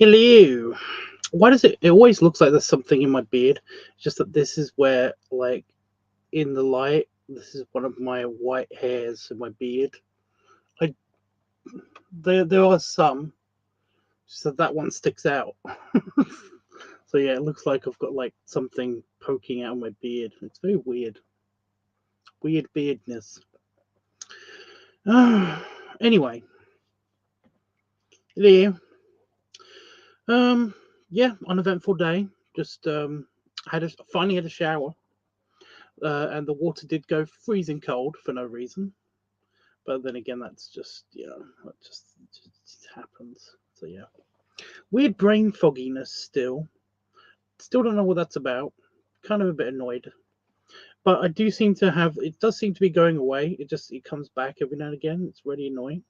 Hello. Why does it always looks like there's something in my beard? It's just that this is where, like, in the light, this is one of my white hairs in my beard. There are some, so that one sticks out. So yeah, it looks like I've got like something poking out of my beard. It's very weird. Weird beardness. Anyway. Yeah. Yeah, uneventful day. Just finally had a shower. And the water did go freezing cold for no reason. But then again, that's just, that just happens. So yeah. Weird brain fogginess still. Still don't know what that's about. Kind of a bit annoyed. But I do seem to have, it does seem to be going away. It comes back every now and again. It's really annoying.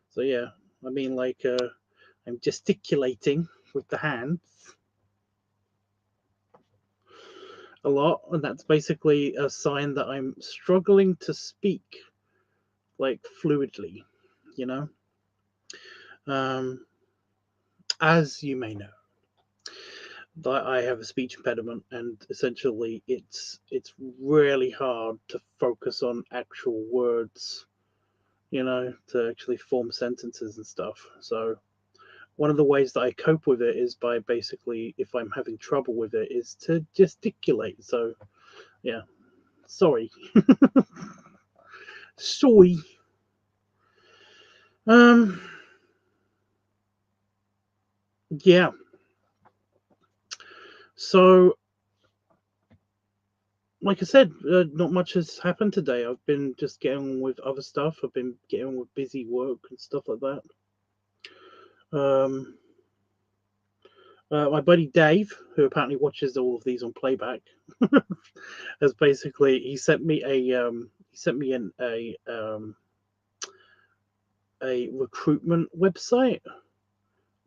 So yeah, I mean, like, I'm gesticulating with the hands a lot, and that's basically a sign that I'm struggling to speak, like, fluidly, you know? As you may know, that I have a speech impediment, and essentially it's really hard to focus on actual words, to actually form sentences and stuff. So one of the ways that I cope with it is by basically, if I'm having trouble with it, is to gesticulate. So yeah, sorry. Sorry. Yeah. So, like I said, not much has happened today. I've been just getting on with other stuff. I've been getting on with busy work and stuff like that. My buddy Dave, who apparently watches all of these on playback, has basically he sent me a recruitment website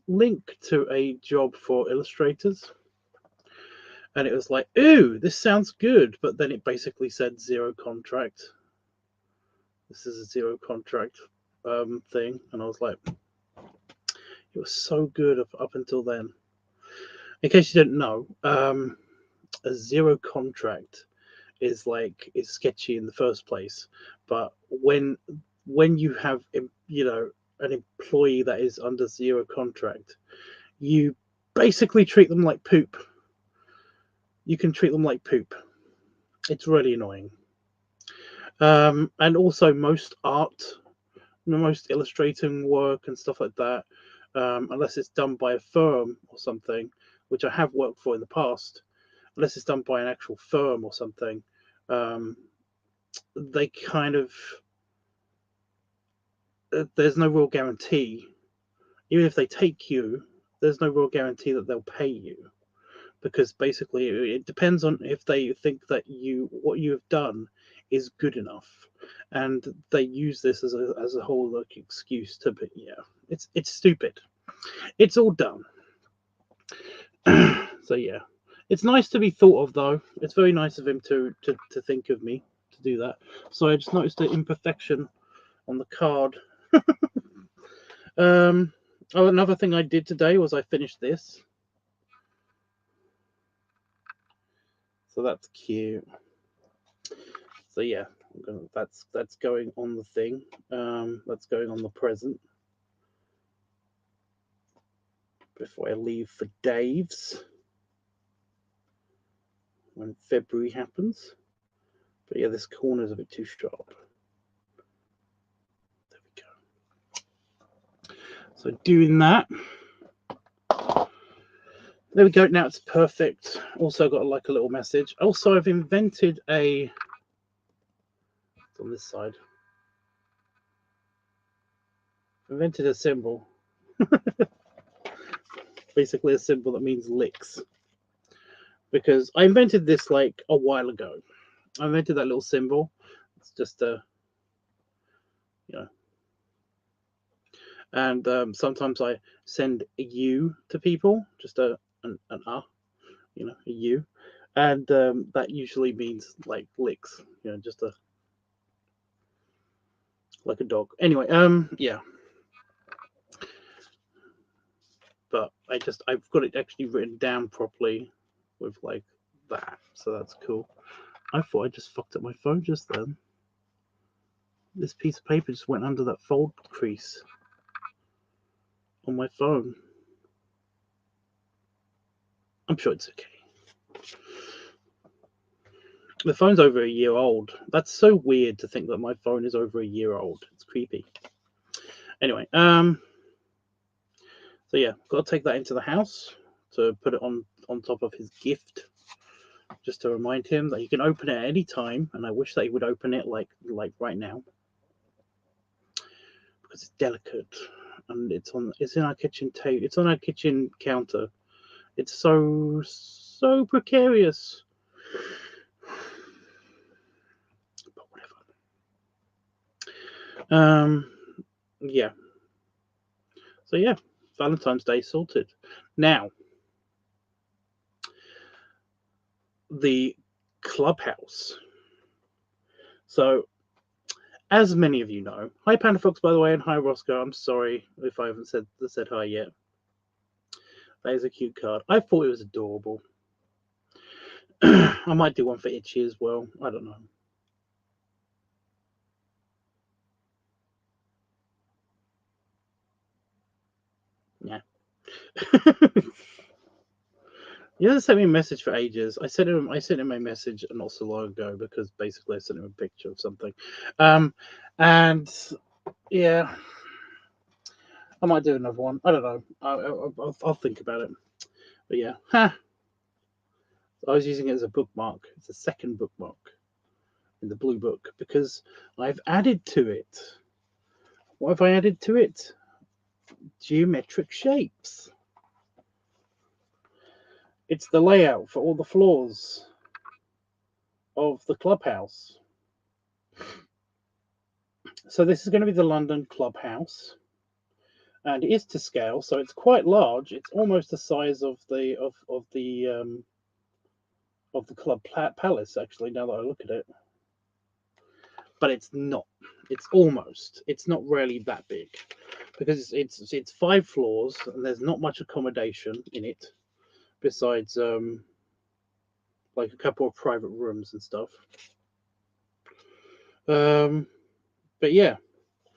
link to a job for illustrators. And it was like, ooh, this sounds good. But then it basically said zero contract. This is a zero contract thing. And I was like, it was so good up until then. In case you didn't know, a zero contract is sketchy in the first place. But when you have, an employee that is under zero contract, you basically treat them like poop. You can treat them like poop. It's really annoying. And also most illustrating work and stuff like that, unless it's done by a firm or something, which I have worked for in the past, unless it's done by an actual firm or something, they kind of, there's no real guarantee. Even if they take you, there's no real guarantee that they'll pay you. Because basically it depends on if they think that what you have done is good enough, and they use this as a whole excuse to be, it's stupid. It's all dumb. So yeah, it's nice to be thought of, though. It's very nice of him to think of me to do that. So I just noticed an imperfection on the card. Another thing I did today was I finished this. So that's cute. So yeah, that's going on the thing. That's going on the present before I leave for Dave's when February happens. But yeah, this corner is a bit too sharp. There we go. So doing that. There we go. Now it's perfect. Also got like a little message. Also, I've invented it's on this side. I've invented a symbol. Basically a symbol that means licks. Because I invented this like a while ago. I invented that little symbol. It's just and sometimes I send a U to people, just an a U, and that usually means like licks, just like a dog. Anyway, yeah. but I've got it actually written down properly with like that, so that's cool. I thought I just fucked up my phone just then. This piece of paper just went under that fold crease on my phone. I'm sure it's okay. The phone's over a year old. That's so weird to think that my phone is over a year old. It's creepy. Anyway, so yeah, got to take that into the house to put it on top of his gift, just to remind him that he can open it at any time. And I wish that he would open it like right now, because it's delicate and it's in our kitchen table. It's on our kitchen counter. It's so precarious. But whatever. Yeah. So yeah, Valentine's Day sorted. Now, the clubhouse. So, as many of you know, hi Panda Fox, by the way, and hi Roscoe. I'm sorry if I haven't said hi yet. That is a cute card. I thought it was adorable. I might do one for Itchy as well. I don't know. Yeah. He hasn't sent me a message for ages. I sent him a message not so long ago because basically I sent him a picture of something. And yeah, I might do another one. I don't know. I'll think about it. But yeah, I was using it as a bookmark. It's a second bookmark in the blue book because I've added to it. What have I added to it? Geometric shapes. It's the layout for all the floors of the clubhouse. So this is going to be the London clubhouse, and it is to scale, so it's quite large. It's almost the size of the club palace, actually. Now that I look at it, but it's not. It's almost. It's not really that big because it's 5 floors and there's not much accommodation in it besides like a couple of private rooms and stuff. But yeah,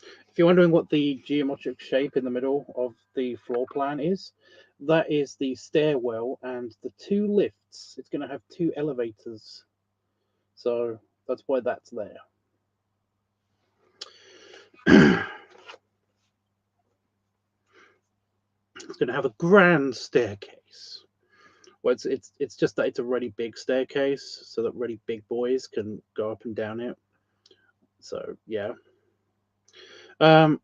if you're wondering what the geometric shape in the middle of the floor plan is, that is the stairwell and the 2 lifts. It's going to have 2 elevators, so that's why that's there. It's going to have a grand staircase. Well, it's just that it's a really big staircase, so that really big boys can go up and down it. So yeah, and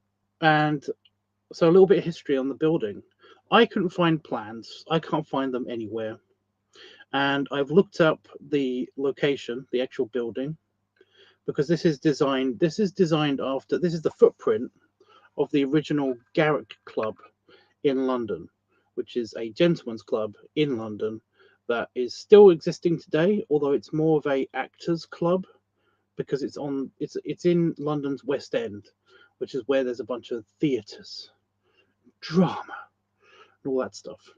so a little bit of history on the building. I couldn't find plans. I can't find them anywhere. And I've looked up the location, the actual building, because this is designed after, this is the footprint of the original Garrick Club in London, which is a gentleman's club in London that is still existing today, although it's more of a actors club because it's in London's West End, which is where there's a bunch of theatres, drama, and all that stuff.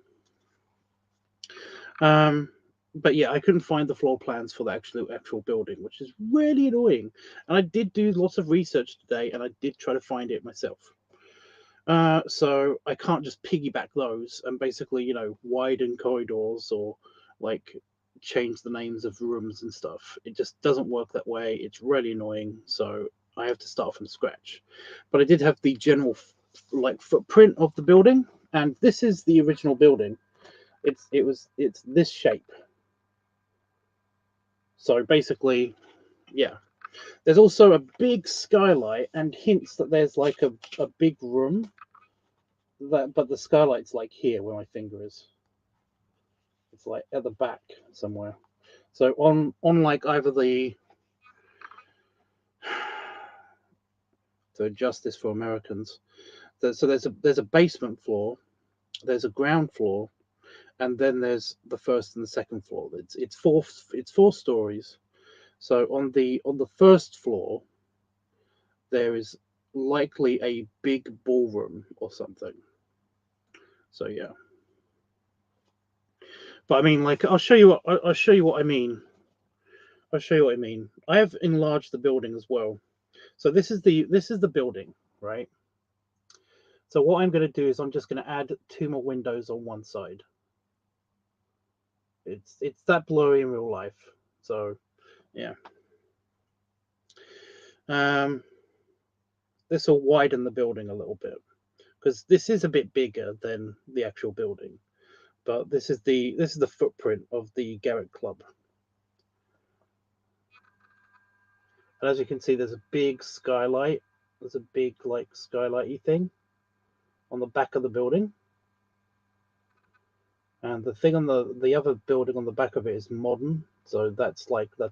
But yeah, I couldn't find the floor plans for the actual building, which is really annoying. And I did do lots of research today, and I did try to find it myself. So I can't just piggyback those and basically, widen corridors or like change the names of rooms and stuff. It just doesn't work that way. It's really annoying. So I have to start from scratch. But I did have the general footprint of the building, and this is the original building. It's this shape. So basically, yeah. There's also a big skylight and hints that there's like a big room. But the skylight's like here where my finger is. It's like at the back somewhere. So on like either the, to adjust this for Americans. So there's a basement floor, there's a ground floor, and then there's the first and the second floor. It's 4 stories. So on the first floor, there is likely a big ballroom or something. So yeah. But I mean, like, I'll show you what I mean. I'll show you what I mean. I have enlarged the building as well. So this is the building, right? So what I'm going to do is I'm just going to add 2 more windows on one side. It's that blurry in real life. So yeah. This will widen the building a little bit because this is a bit bigger than the actual building. But this is the footprint of the Garrett Club. And as you can see, there's a big skylight. There's a big like skylighty thing on the back of the building. And the thing on the other building on the back of it is modern, so that's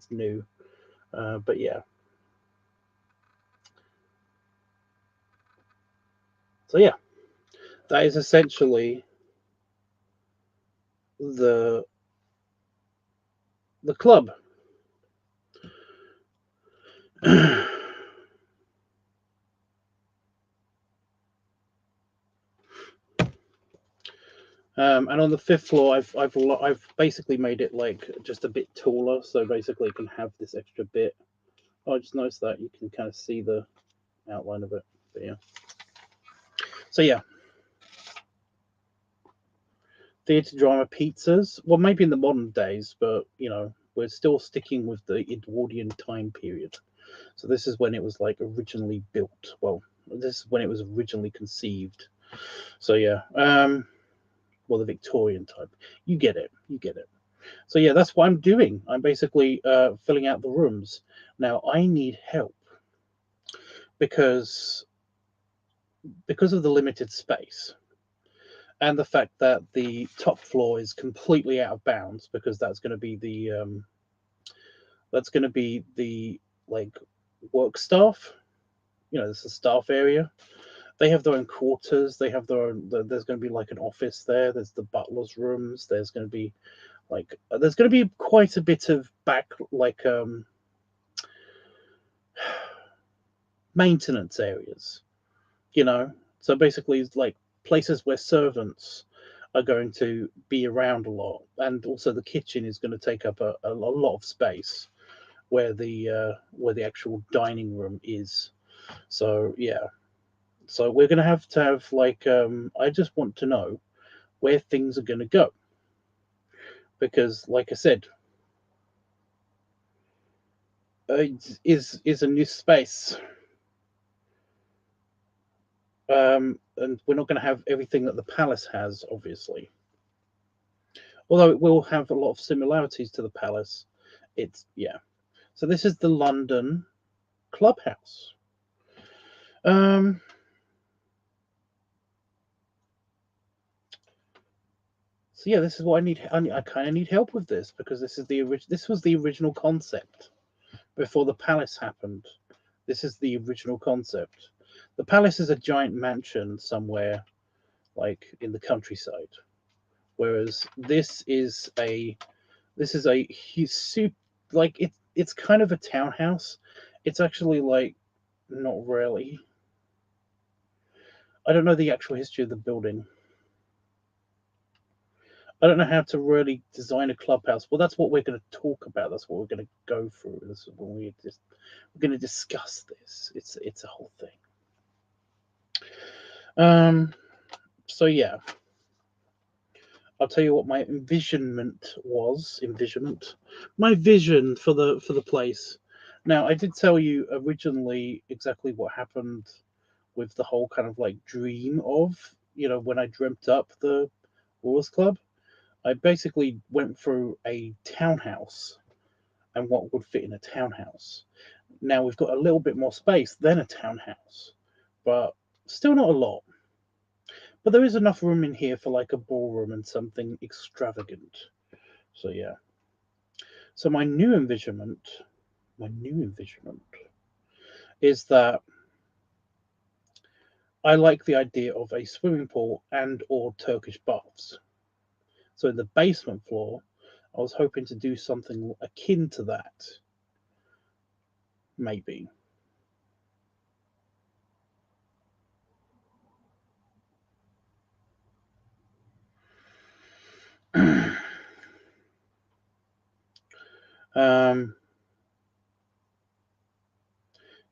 new. But yeah. So yeah, that is essentially the club. And on the 5th floor, I've basically made it like just a bit taller, so basically it can have this extra bit. Oh, I just noticed that you can kind of see the outline of it. But yeah. So yeah, theatre drama pizzas. Well, maybe in the modern days, but you know, we're still sticking with the Edwardian time period. So this is when it was like originally built. Well, this is when it was originally conceived. So yeah, well, the Victorian type. You get it. You get it. So yeah, that's what I'm doing. I'm basically filling out the rooms. Now I need help because of the limited space and the fact that the top floor is completely out of bounds because that's going to be the like work staff. You know, it's a staff area. They have their own quarters. They have their own. There's going to be like an office there. There's the butler's rooms. There's going to be there's going to be quite a bit of back maintenance areas. You know, so basically it's like places where servants are going to be around a lot, and also the kitchen is going to take up a lot of space where the actual dining room is. So yeah, so we're going to have like I just want to know where things are going to go because, like I said, is a new space, and we're not going to have everything that the palace has, obviously. Although it will have a lot of similarities to the palace. It's yeah. So this is the London clubhouse. Um, so yeah, this is what I need. I kind of need help with this because this was the original concept before the palace happened. This is the original concept. The palace is a giant mansion somewhere, like in the countryside, whereas this is a huge like it's kind of a townhouse. It's actually like not really. I don't know the actual history of the building. I don't know how to really design a clubhouse. Well, that's what we're going to talk about. That's what we're going to go through. This is when we're going to discuss this. It's a whole thing. So yeah, I'll tell you what my envisionment was. My vision for the place. Now, I did tell you originally exactly what happened with the whole kind of like dream of, when I dreamt up the Wars Club. I basically went through a townhouse and what would fit in a townhouse. Now we've got a little bit more space than a townhouse, but still not a lot. But there is enough room in here for like a ballroom and something extravagant. So yeah. So my new envisionment is that I like the idea of a swimming pool and or Turkish baths. So in the basement floor, I was hoping to do something akin to that. Maybe.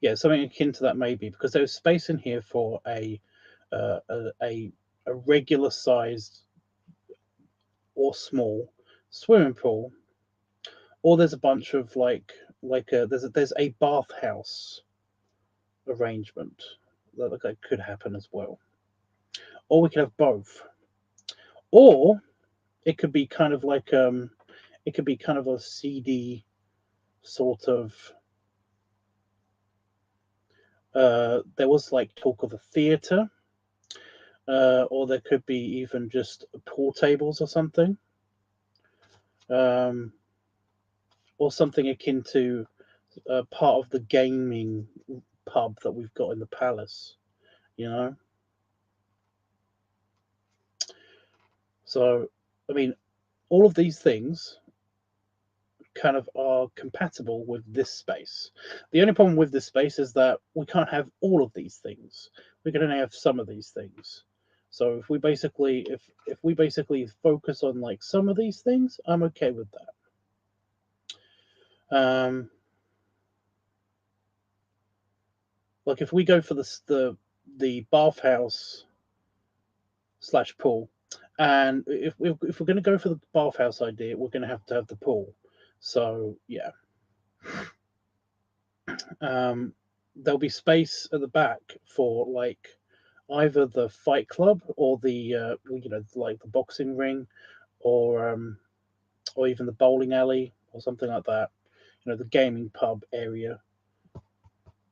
Yeah, something akin to that maybe, because there's space in here for a regular sized or small swimming pool, or there's a bunch of there's a bathhouse arrangement that could happen as well, or we could have both, or it could be kind of like it could be kind of a seedy sort of. There was like talk of a theater, or there could be even just pool tables or something, um, or something akin to part of the gaming pub that we've got in the palace. You know, so I mean, all of these things kind of are compatible with this space. The only problem with this space is that we can't have all of these things. We can only have some of these things. So if we basically focus on like some of these things, I'm okay with that. Like if we go for the bathhouse slash pool, and if we're going to go for the bathhouse idea, we're going to have the pool. So yeah, there'll be space at the back for like either the fight club or the like the boxing ring, or even the bowling alley or something like that. You know, the gaming pub area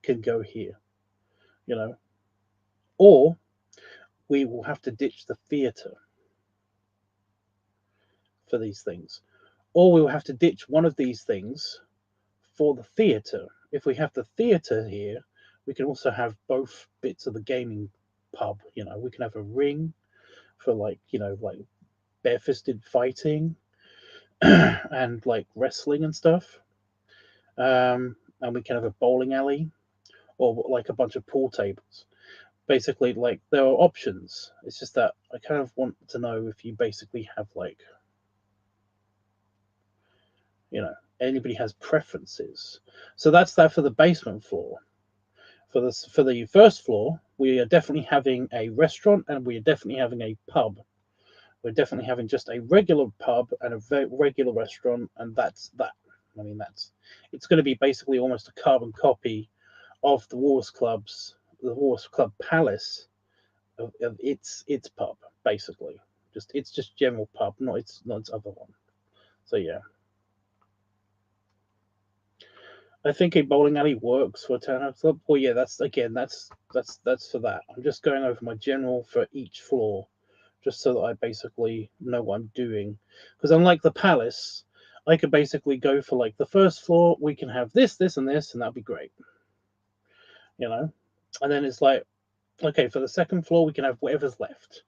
can go here. You know, or we will have to ditch the theatre for these things, or we will have to ditch one of these things for the theatre. If we have the theatre here, we can also have both bits of the gaming pub. You know, we can have a ring for like like bare-fisted fighting and like wrestling and stuff. And we can have a bowling alley or like a bunch of pool tables. Basically, like there are options. It's just that I kind of want to know if you basically have like anybody has preferences. So that's that for the basement floor. For the first floor, we are definitely having a restaurant and we are definitely having a pub. We're definitely having just a regular pub and a regular restaurant, and that's that. I mean, it's going to be basically almost a carbon copy of the Wars Club Palace of its pub, basically. It's just general pub, not its other one. So yeah, I think a bowling alley works for a townhouse club. Well, yeah, that's for that. I'm just going over my general for each floor, just so that I basically know what I'm doing. Because unlike the palace, I could basically go for like the first floor. We can have this, and this, and that'd be great. You know, and then it's like, okay, for the second floor, we can have whatever's left.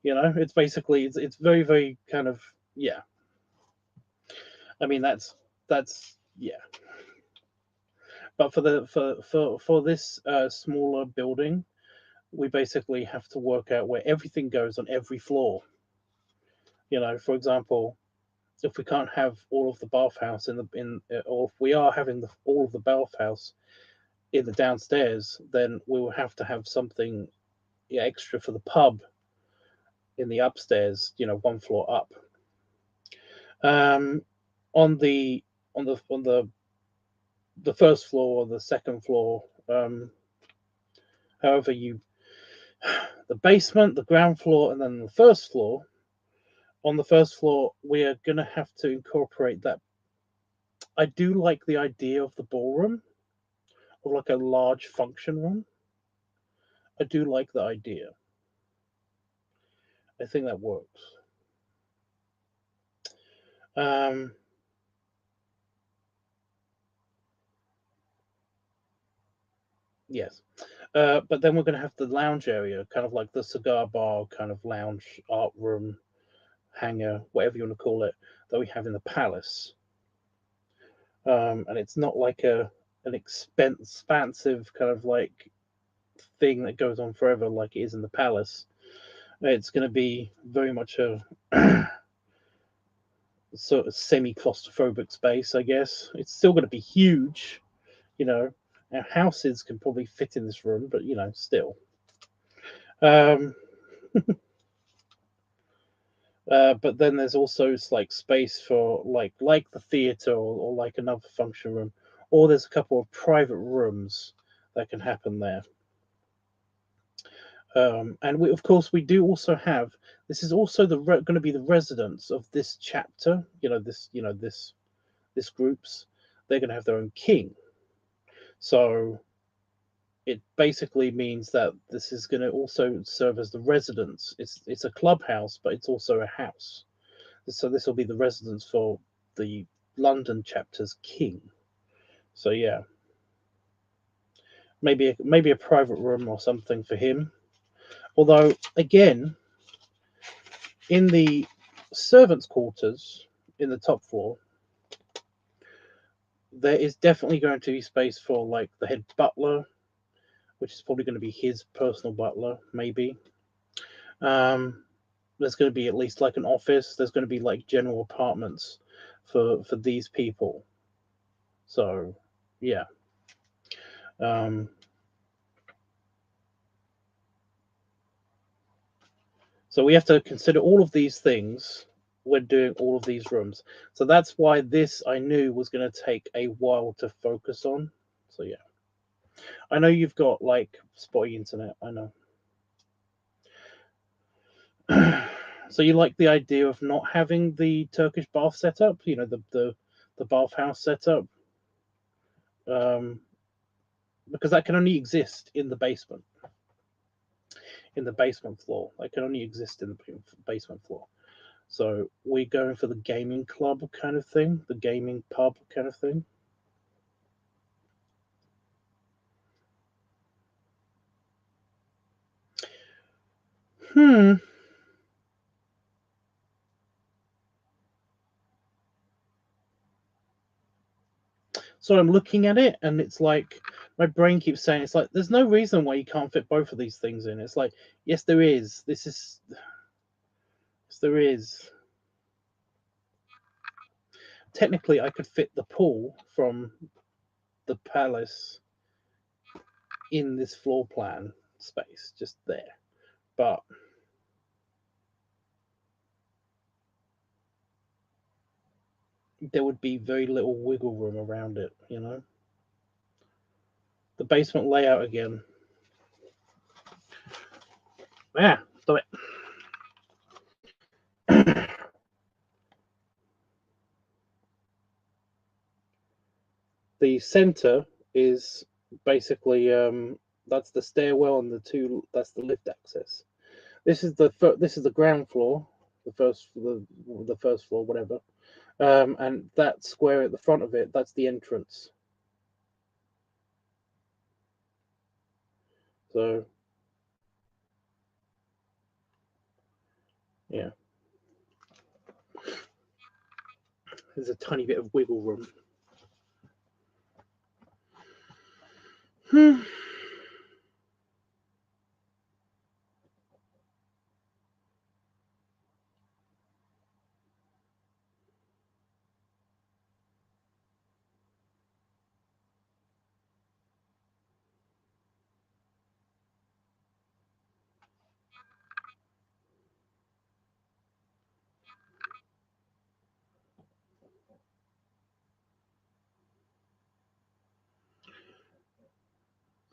You know, it's basically it's very very kind of yeah. I mean that's yeah. But for this smaller building, we basically have to work out where everything goes on every floor. You know, for example, if we can't have all of the bathhouse or if we are having all of the bathhouse in the downstairs, then we will have to have something extra for the pub in the upstairs. You know, one floor up. Um, on the the first floor or the second floor, however you the basement, the ground floor, and then the first floor. On the first floor, we are going to have to incorporate that. I do like the idea of the ballroom, of like a large function room. I do like the idea. I think that works. Um, yes. But then we're going to have the lounge area, kind of like the cigar bar, kind of lounge, art room, hangar, whatever you want to call it, that we have in the palace. And it's not like an expansive kind of like thing that goes on forever like it is in the palace. It's going to be very much a sort of semi-claustrophobic space, I guess. It's still going to be huge, you know. Our houses can probably fit in this room, but you know, still. But then there's also like space for like the theater or like another function room, or there's a couple of private rooms that can happen there. And we, of course, we do also have. This is also going to be the residence of this chapter. This group's. They're going to have their own king. So it basically means that this is going to also serve as the residence. It's a clubhouse, but it's also a house. So this will be the residence for the London chapter's king. So yeah, maybe a private room or something for him. Although again, in the servants' quarters in the top floor, there is definitely going to be space for like the head butler, which is probably going to be his personal butler, maybe. There's going to be at least like an office. There's going to be like general apartments for these people. So yeah. So we have to consider all of these things when doing all of these rooms. So that's why this I knew was going to take a while to focus on. So yeah. I know you've got like spotty internet. I know. So you like the idea of not having the Turkish bath setup? You know, the bathhouse setup, because that can only exist in the basement. In the basement floor, that can only exist in the basement floor. So we're going for the gaming club kind of thing, the gaming pub kind of thing. So I'm looking at it, and it's like my brain keeps saying it's like there's no reason why you can't fit both of these things in. It's like yes, there is. Yes, there is. Technically, I could fit the pool from the palace in this floor plan space, just there. But there would be very little wiggle room around it, you know. The basement layout again. Yeah, stop it. The center is basically that's the stairwell and that's the lift access. This is the ground floor, the first floor, whatever. And that square at the front of it, that's the entrance. So yeah, there's a tiny bit of wiggle room.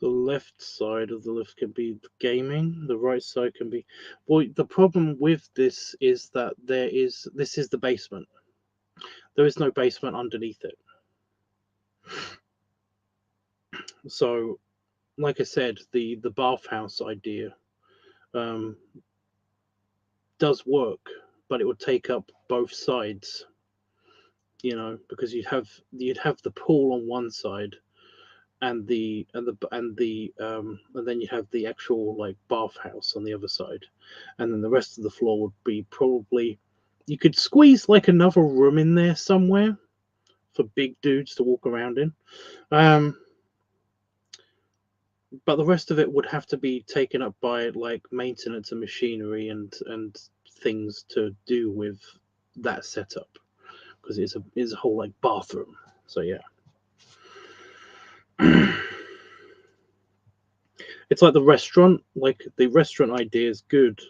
The left side of the lift can be gaming. The right side can be. Well, the problem with this is that this is the basement. There is no basement underneath it. So, like I said, the bathhouse idea does work, but it would take up both sides. You know, because you'd have the pool on one side, and then you have the actual like bathhouse on the other side, and then the rest of the floor would be probably you could squeeze like another room in there somewhere for big dudes to walk around in, but the rest of it would have to be taken up by like maintenance and machinery and things to do with that setup. because it's a whole like bathroom. So yeah. It's like the restaurant. Like the restaurant idea is good,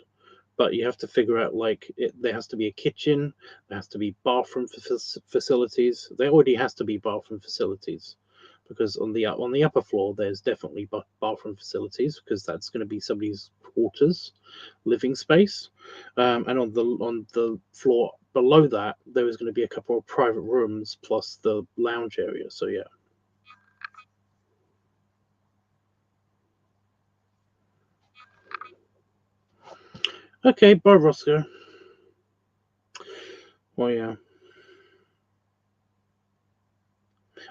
but you have to figure out like there has to be a kitchen, there has to be bathroom facilities. There already has to be bathroom facilities, because on the upper floor there's definitely bathroom facilities, because that's going to be somebody's quarters, living space, and on the floor below that there is going to be a couple of private rooms plus the lounge area. So yeah. Okay, bye Roscoe. Well, yeah.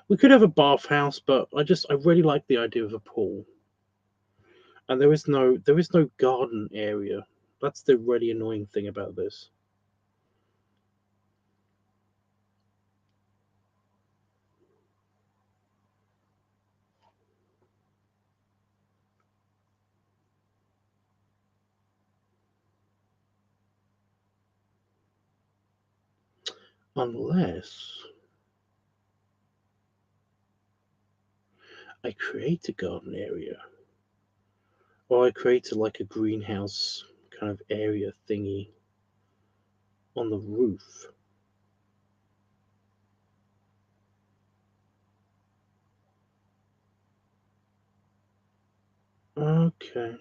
We could have a bathhouse, but I really like the idea of a pool. And there is no garden area. That's the really annoying thing about this. Unless I create a garden area. Or I create like a greenhouse kind of area thingy on the roof. Okay.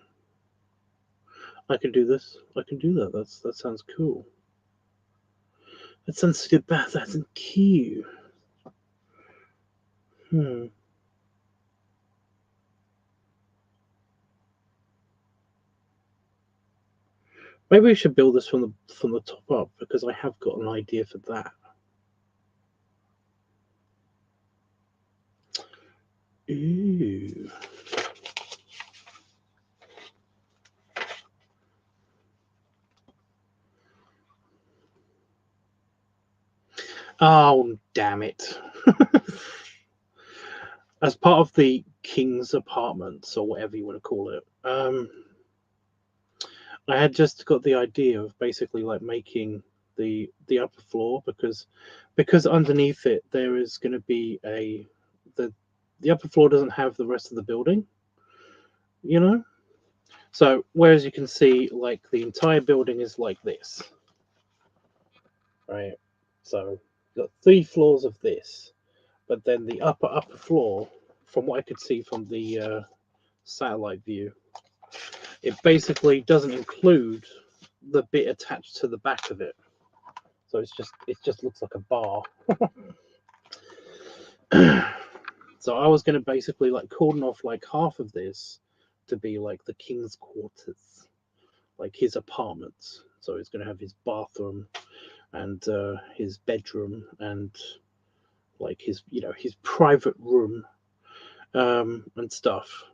I can do this. I can do that. That sounds cool. That sounds good. That sounds cute. Hmm. Maybe we should build this from the top up, because I have got an idea for that. Ooh. Oh, damn it. As part of the king's apartments, or whatever you want to call it, I had just got the idea of basically like making the upper floor, because underneath it there is going to be the upper floor doesn't have the rest of the building, you know. So whereas you can see like the entire building is like this, right? So you've got 3 floors of this, but then the upper floor, from what I could see from the satellite view, it basically doesn't include the bit attached to the back of it. So it just looks like a bar. So I was going to basically like cordon off like half of this to be like the king's quarters, like his apartments. So he's going to have his bathroom and his bedroom and like his his private room, and stuff.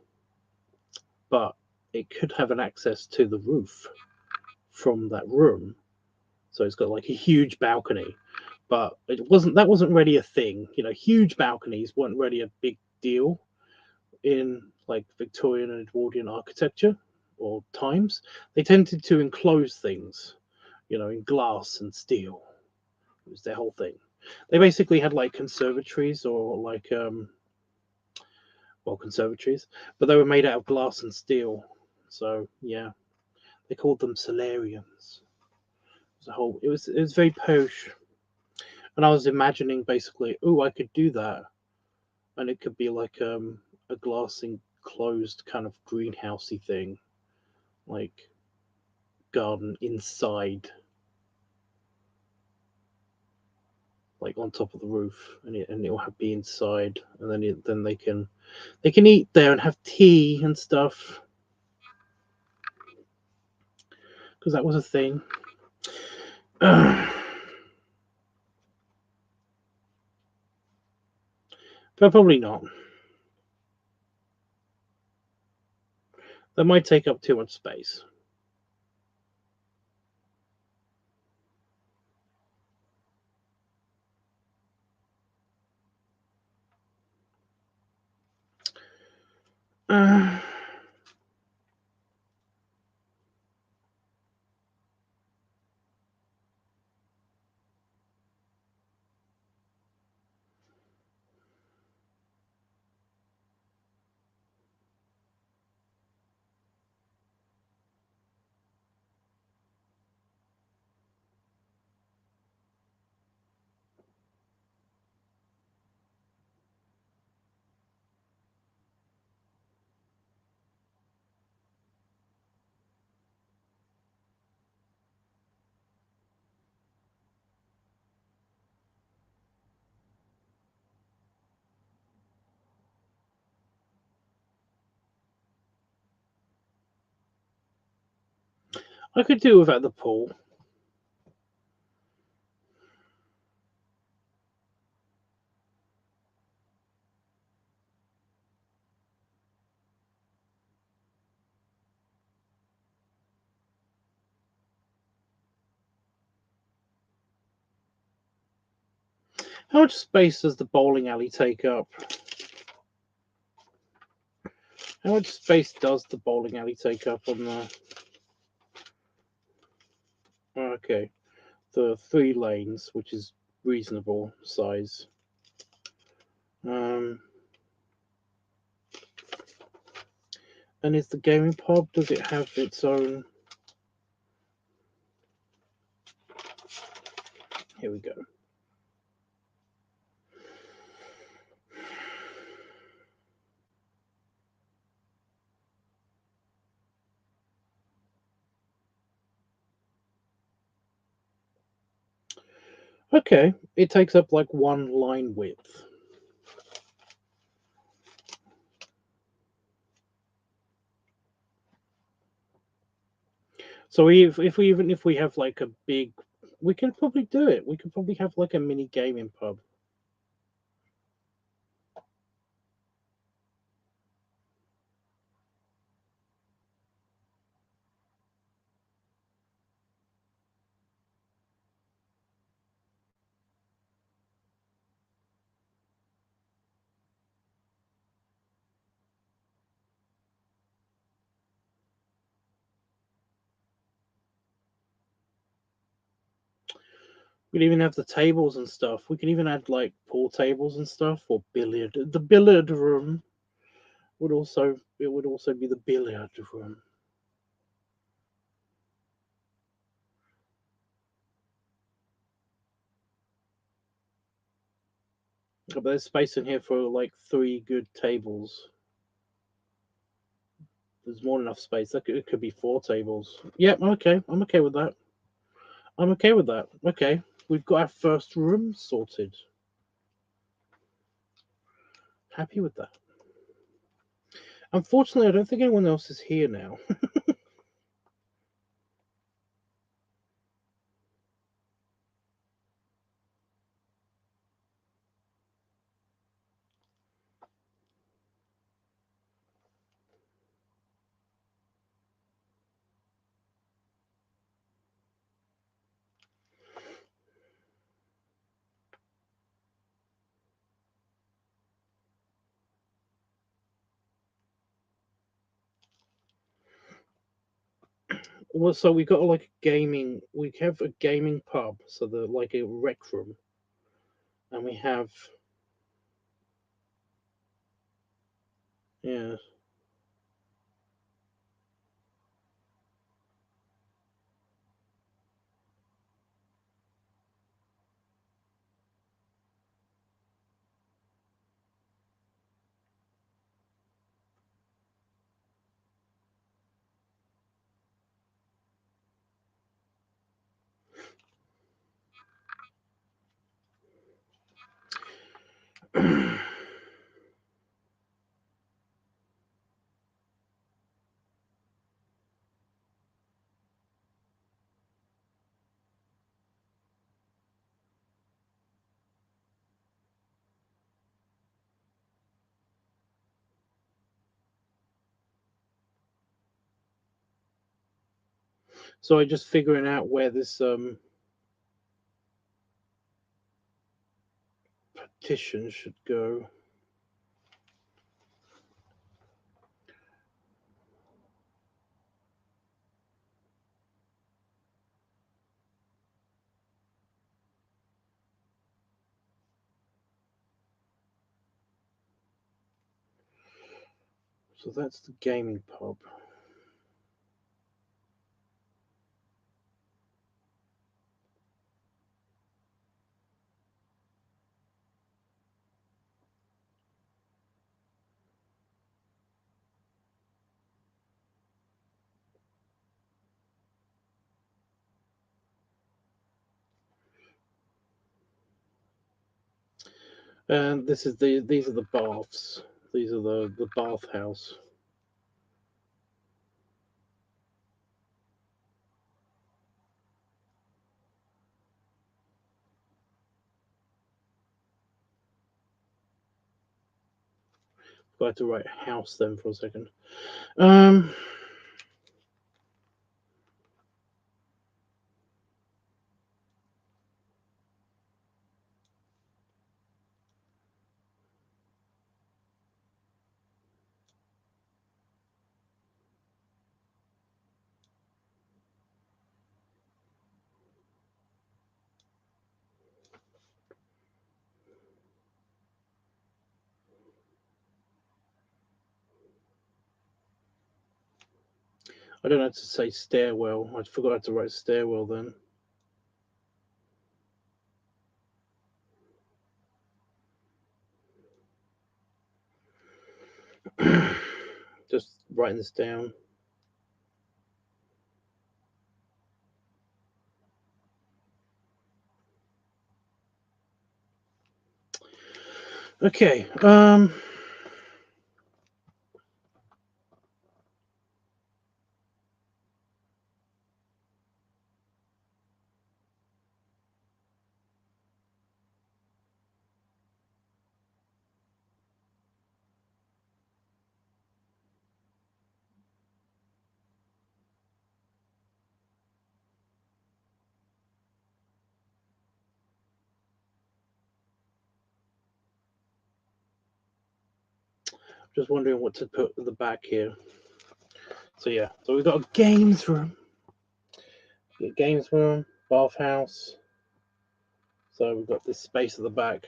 But it could have an access to the roof from that room. So it's got like a huge balcony, but that wasn't really a thing. Huge balconies weren't really a big deal in like Victorian and Edwardian architecture or times. They tended to enclose things, in glass and steel. It was their whole thing. They basically had like conservatories, or like conservatories, but they were made out of glass and steel. So yeah, they called them solariums. It was very posh. And I was imagining basically, oh, I could do that, and it could be like a glass enclosed kind of greenhousey thing, like garden inside, like on top of the roof, and it'll be inside, and then they can eat there and have tea and stuff, because that was a thing. But probably not. That might take up too much space. Uh, I could do without the pool. How much space does the bowling alley take up? How much space does the bowling alley take up on the... Okay, the 3 lanes, which is reasonable size. And is the gaming pub, does it have its own... Here we go. Okay, it takes up like 1 line width. So if we have like a big, we can probably do it. We could probably have like a mini gaming pub. We'd even have the tables and stuff. We could even add like pool tables and stuff, or billiard. The billiard room would also be the billiard room. But there's space in here for like 3 good tables. There's more than enough space. It could be 4 tables. Yeah, okay. I'm okay with that. I'm okay with that. Okay, we've got our first room sorted. Happy with that. Unfortunately, I don't think anyone else is here now. Well, so we got like a gaming. We have a gaming pub, so the like a rec room, and we have yeah. So I'm just figuring out where this partition should go. So that's the gaming pub. And these are the baths. These are the bathhouse. Got to write house then for a second. I don't know how to say stairwell. I forgot how to write stairwell then. Just writing this down. Okay. Just wondering what to put at the back here. So yeah, so we've got a games room. Games room, bathhouse. So we've got this space at the back.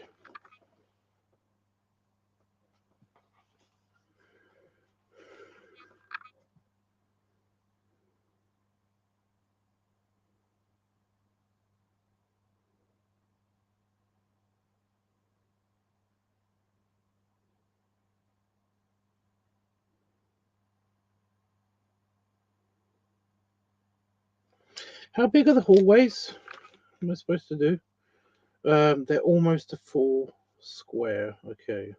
How big are the hallways? What am I supposed to do? They're almost a full square. Okay.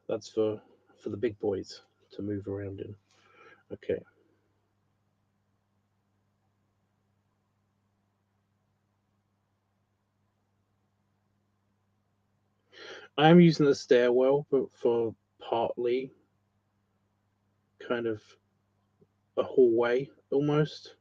That's for the big boys to move around in. Okay. I am using the stairwell, but for partly kind of a hallway almost.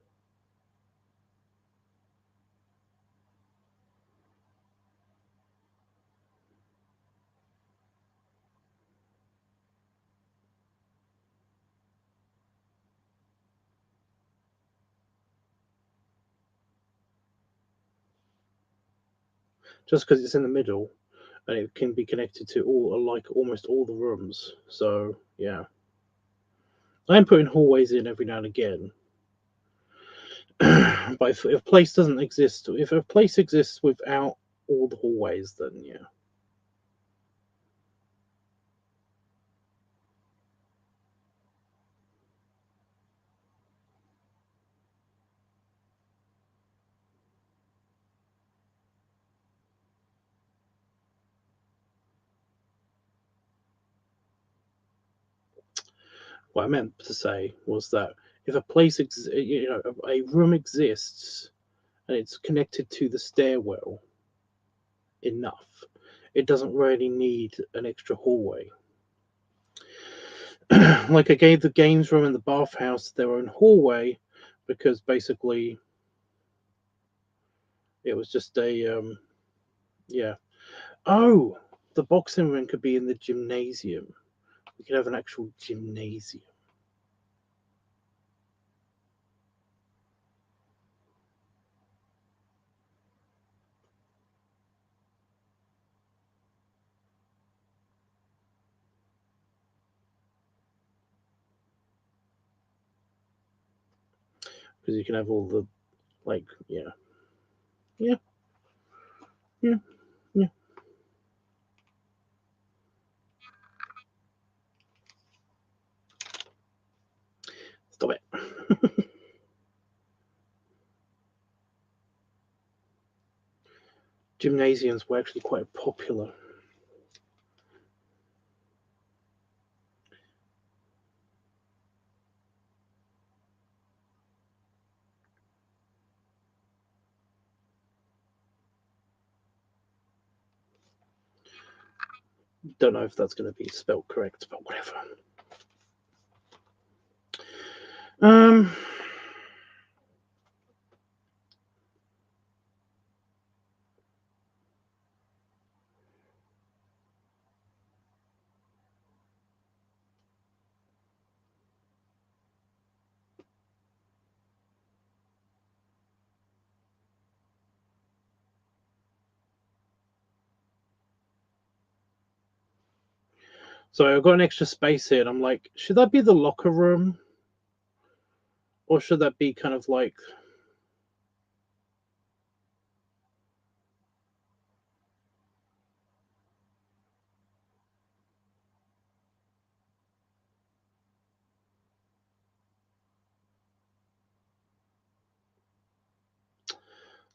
Just because it's in the middle and it can be connected to almost all the rooms. So yeah. I'm putting hallways in every now and again. But if a place doesn't exist, if a place exists without all the hallways, then yeah. What I meant to say was that if a place, a room exists and it's connected to the stairwell enough, it doesn't really need an extra hallway. Like I gave the games room and the bathhouse their own hallway because basically it was just a yeah. Oh, the boxing ring could be in the gymnasium. We could have an actual gymnasium. Because you can have all the like yeah. Yeah. Yeah. Yeah. Stop it. Gymnasiums were actually quite popular. Don't know if that's going to be spelled correct, but whatever. So I've got an extra space here, and I'm like, should that be the locker room? Or should that be kind of like...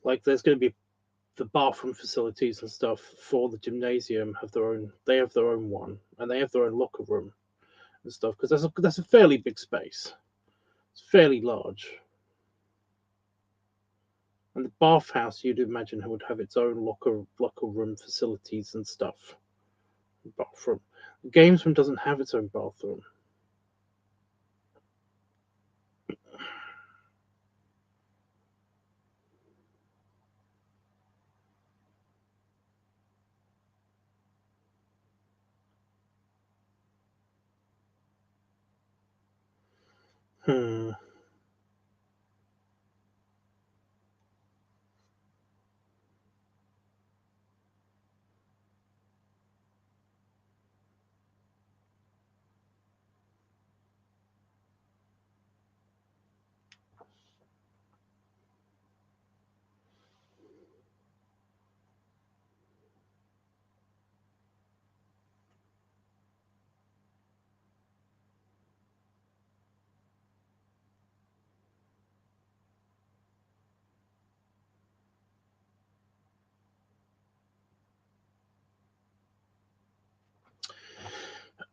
Like, there's going to be the bathroom facilities and stuff for the gymnasium have their own. They have their own one, and they have their own locker room and stuff, because that's a fairly big space. It's fairly large. And the bathhouse, you'd imagine, would have its own locker room facilities and stuff. Bathroom. The games room doesn't have its own bathroom. Hmm.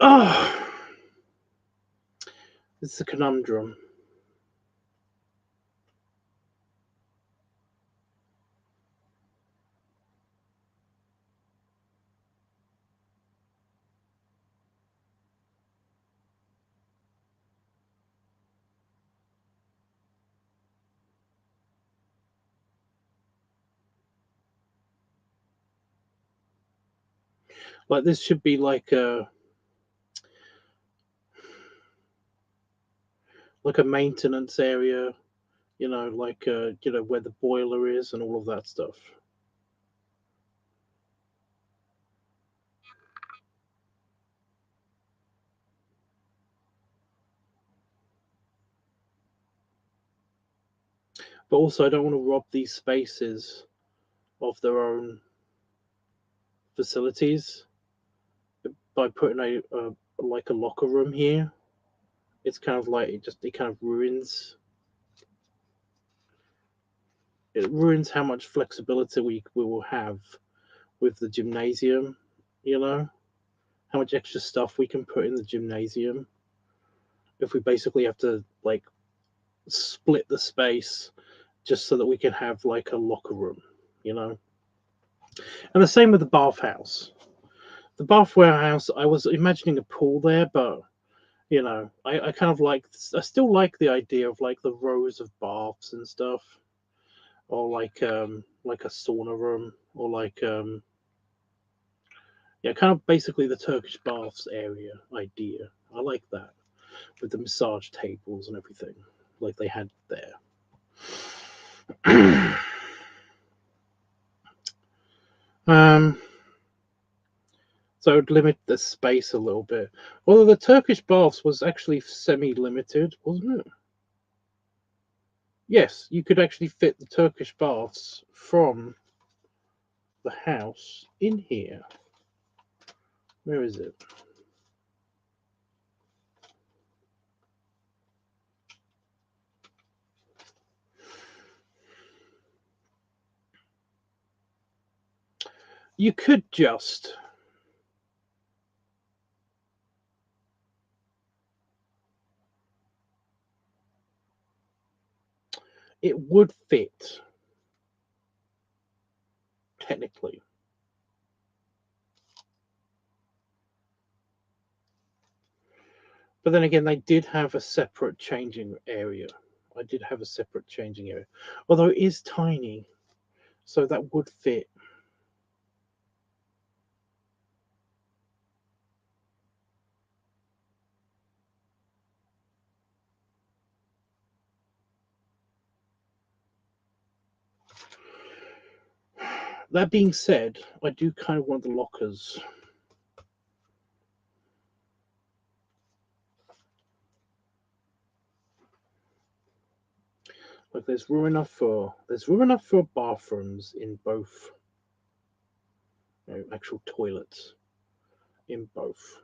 Oh, it's a conundrum. Like, this should be like a maintenance area, like where the boiler is and all of that stuff. But also, I don't want to rob these spaces of their own facilities by putting a like a locker room here. It's kind of like it kind of ruins how much flexibility we will have with the gymnasium. You know how much extra stuff we can put in the gymnasium if we basically have to like split the space just so that we can have like a locker room. You know, and the same with the bathhouse. The bath warehouse, I was imagining a pool there, but I kind of I still like the idea of like the rows of baths and stuff, or like a sauna room, or like yeah, kind of basically the Turkish baths area idea. I like that with the massage tables and everything like they had there. um, so it would limit the space a little bit. Although the Turkish baths was actually semi-limited, wasn't it? Yes, you could actually fit the Turkish baths from the house in here. Where is it? You could just... It would fit, technically. But then again, they did have a separate changing area. I did have a separate changing area, although it is tiny, so that would fit. That being said, I do kind of want the lockers. Like there's room enough for bathrooms in both, actual toilets in both.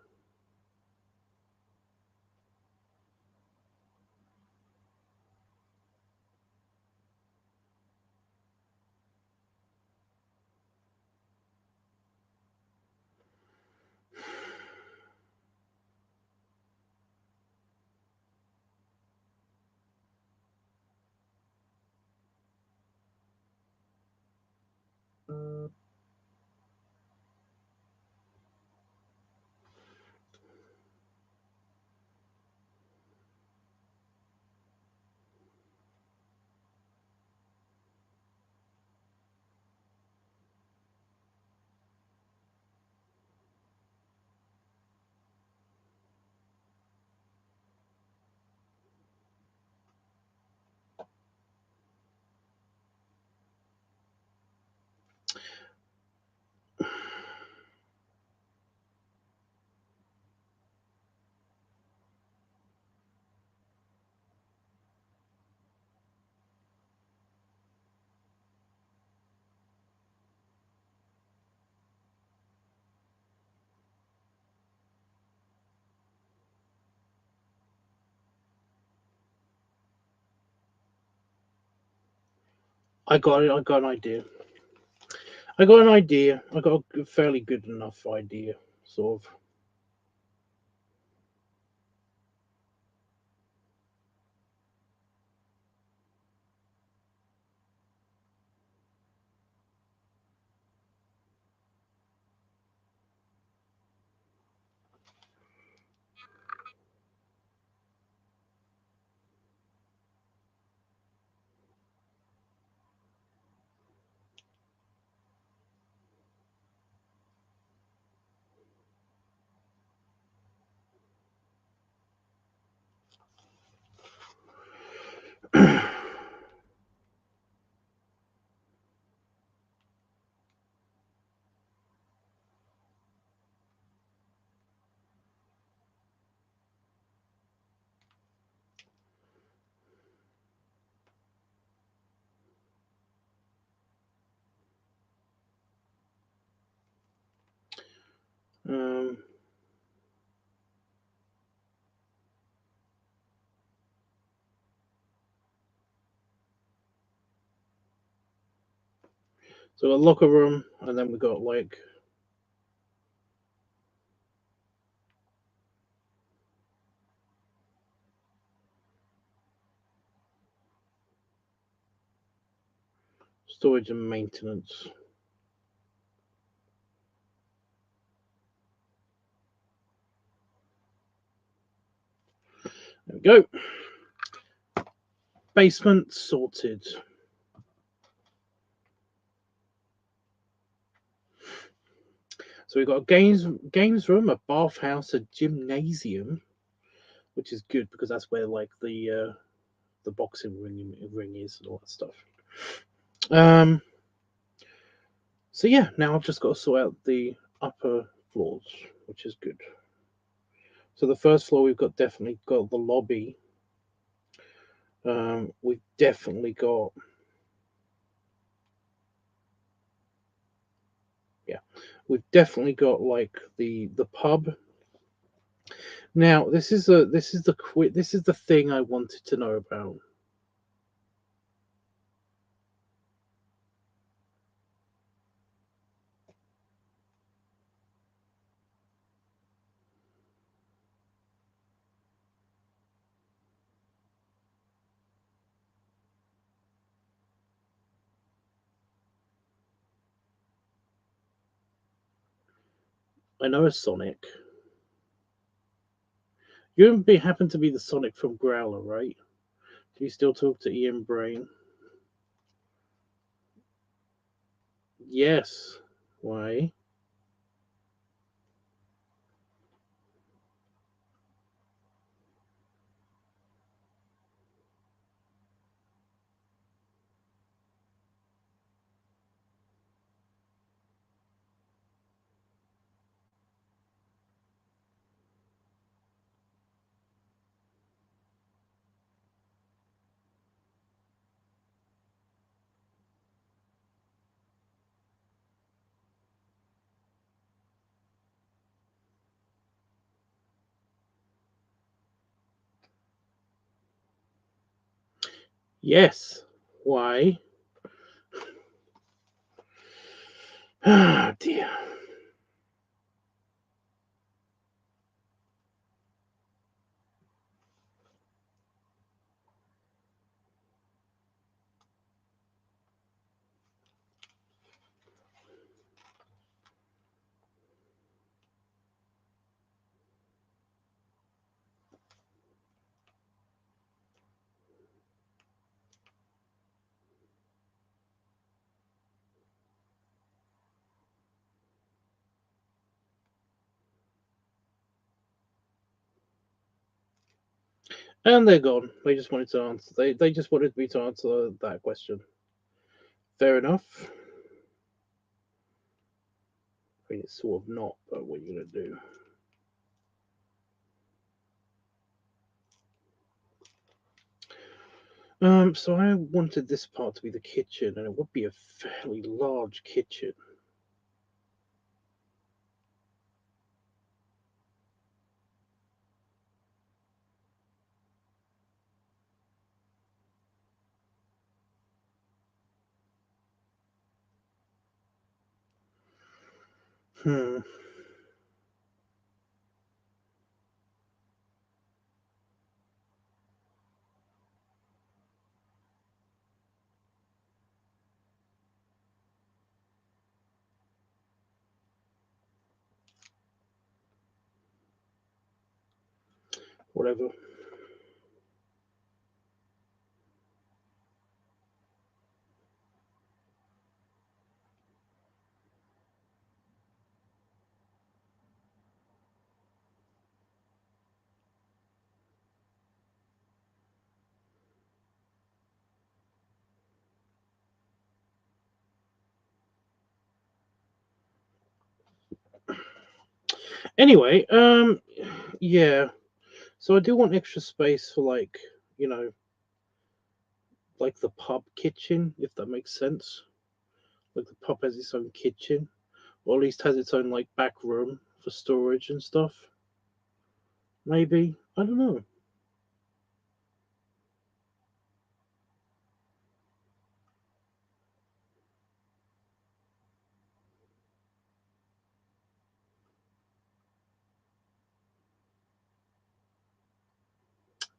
I got it. I got an idea. I got an idea. I got a fairly good enough idea, sort of. um, so a locker room, and then we got like storage and maintenance. There we go. Basement sorted. So we've got a games room, a bathhouse, a gymnasium, which is good because that's where like the boxing ring is and all that stuff. Um. So yeah, now I've just got to sort out the upper floors, which is good. So the first floor we've got definitely got the lobby. We've definitely got, yeah, we've definitely got like the pub. Now this is the thing I wanted to know about. I know a Sonic. You happen to be the Sonic from Growler, right? Do you still talk to Ian Brain? Yes. Why? Yes. Why? Oh dear. And they're gone. They just wanted to answer. They just wanted me to answer that question. Fair enough. I mean, it's sort of not, but what are you gonna do? So I wanted this part to be the kitchen, and it would be a fairly large kitchen. Hmm. Whatever. Anyway, yeah. So I do want extra space for you know, like the pub kitchen, if that makes sense. Like the pub has its own kitchen, or at least has its own like back room for storage and stuff. Maybe I don't know.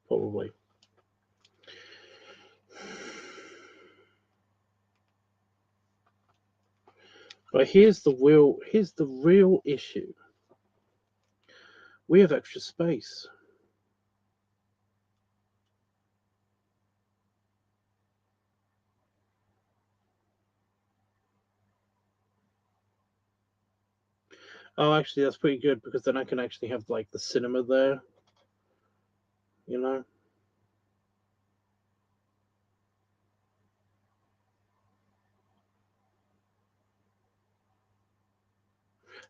Probably. But here's the real issue. We have extra space. Oh, actually, that's pretty good because then I can actually have like the cinema there. You know,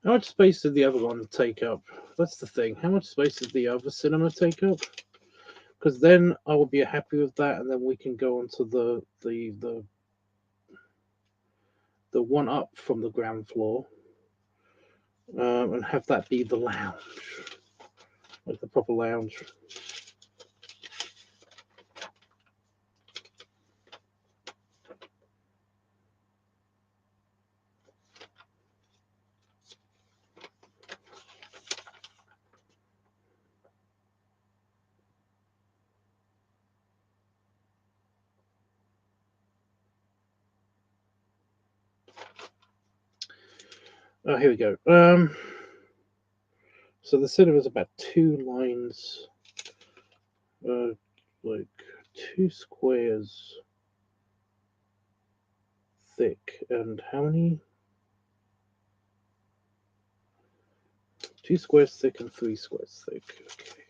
how much space did the other one take up? That's the thing. How much space did the other cinema take up? Because then I will be happy with that, and then we can go on to the one up from the ground floor, and have that be the lounge, like the proper lounge. Oh, here we go. So the cinema is about 2 lines like 2 squares thick, and how many? 2 squares thick and 3 squares thick. Okay.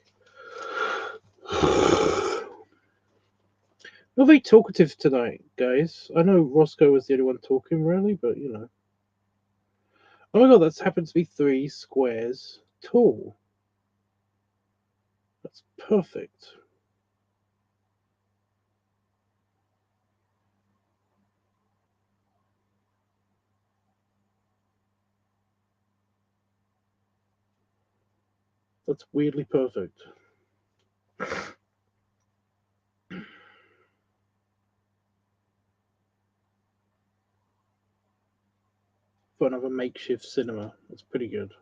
Not very talkative tonight, guys. I know Roscoe was the only one talking, really, but you know. Oh my god, that's happened to be 3 squares tall. That's perfect. That's weirdly perfect. For another makeshift cinema. That's pretty good.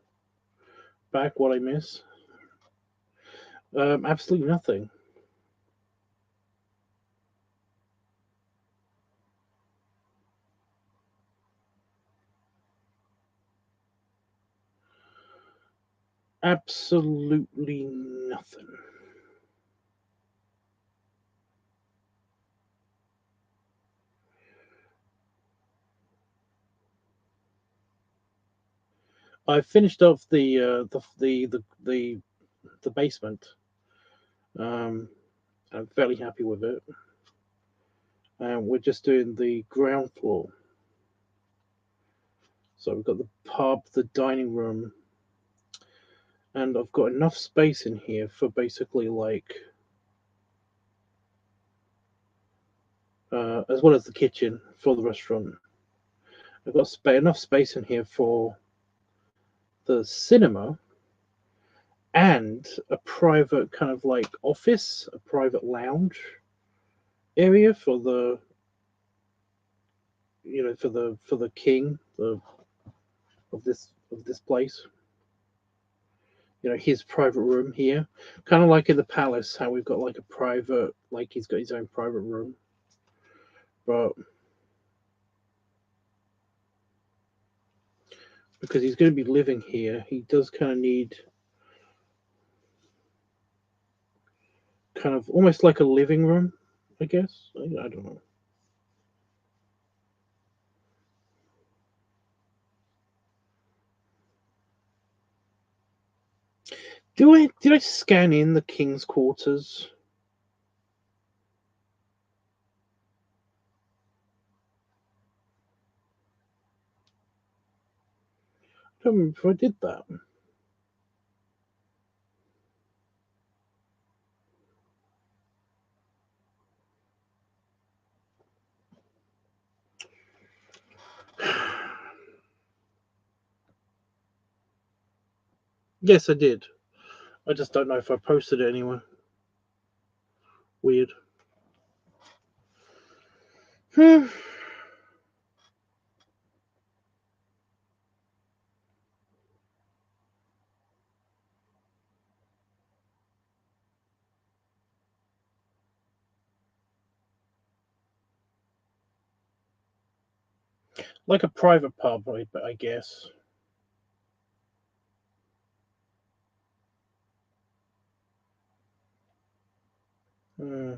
Back, what I miss? Absolutely nothing. Absolutely nothing. I finished off the basement. I'm fairly happy with it. And we're just doing the ground floor. So we've got the pub, the dining room, and I've got enough space in here for basically like, as well as the kitchen for the restaurant. I've got enough space in here for the cinema and a private kind of like office, a private lounge area for the, you know, for the king of this place. You know, his private room here, kind of like in the palace, how we've got like a private, like he's got his own private room, but because he's going to be living here, he does kind of need kind of almost like a living room, I guess. I don't know. Did I scan in the king's quarters? I don't remember if I did that. Yes, I did. I just don't know if I posted it anywhere. Weird. Like a private pub, I guess. Hmm.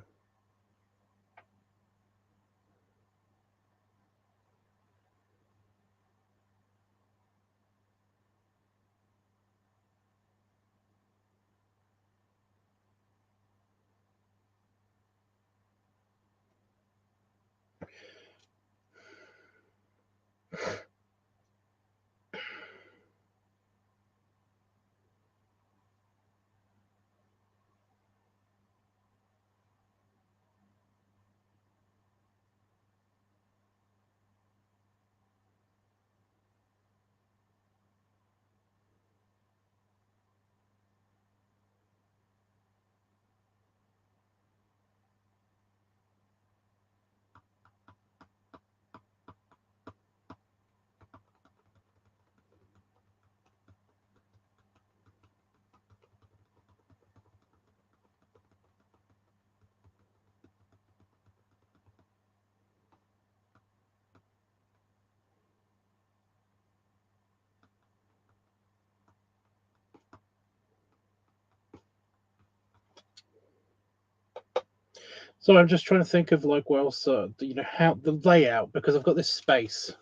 So I'm just trying to think of like what else, how the layout, because I've got this space.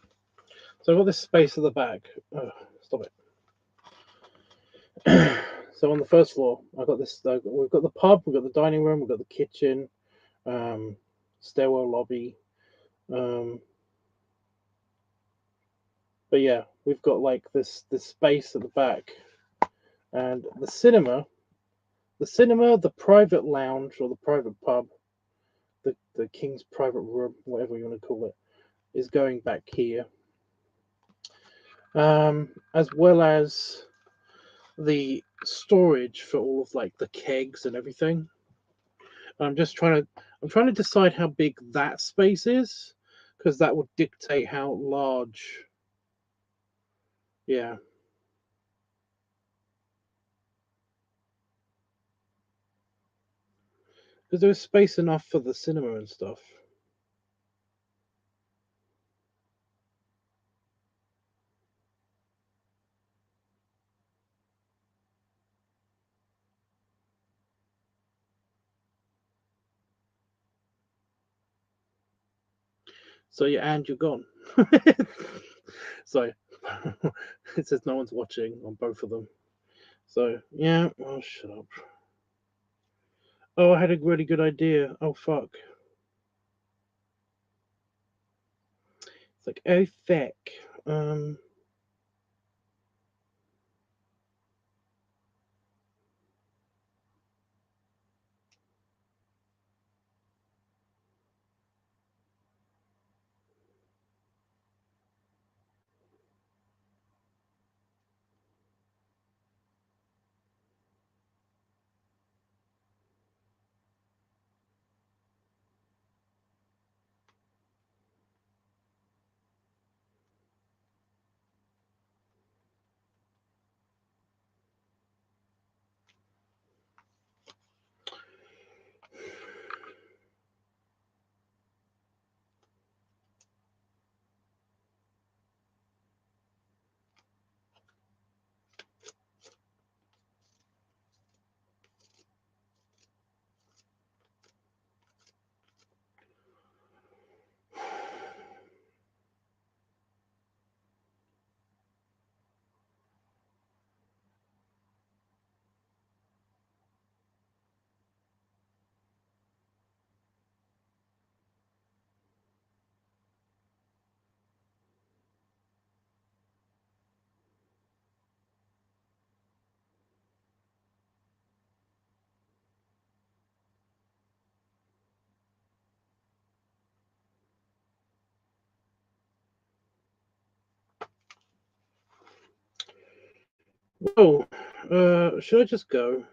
So I've got this space at the back. Oh, stop it. So on the first floor, I've got this. We've got the pub, we've got the dining room, we've got the kitchen, stairwell lobby. But yeah, we've got like this space at the back, and the cinema, the private lounge or the private pub, the king's private room, whatever you want to call it, is going back here. As well as the storage for all of like the kegs and everything. I'm trying to decide how big that space is, because that would dictate how large. Yeah, because there's space enough for the cinema and stuff. So yeah, and you're gone. So it says no one's watching on both of them. So yeah, oh shut up. Oh, I had a really good idea. Oh fuck. It's like, oh fuck. Um. Oh, should I just go?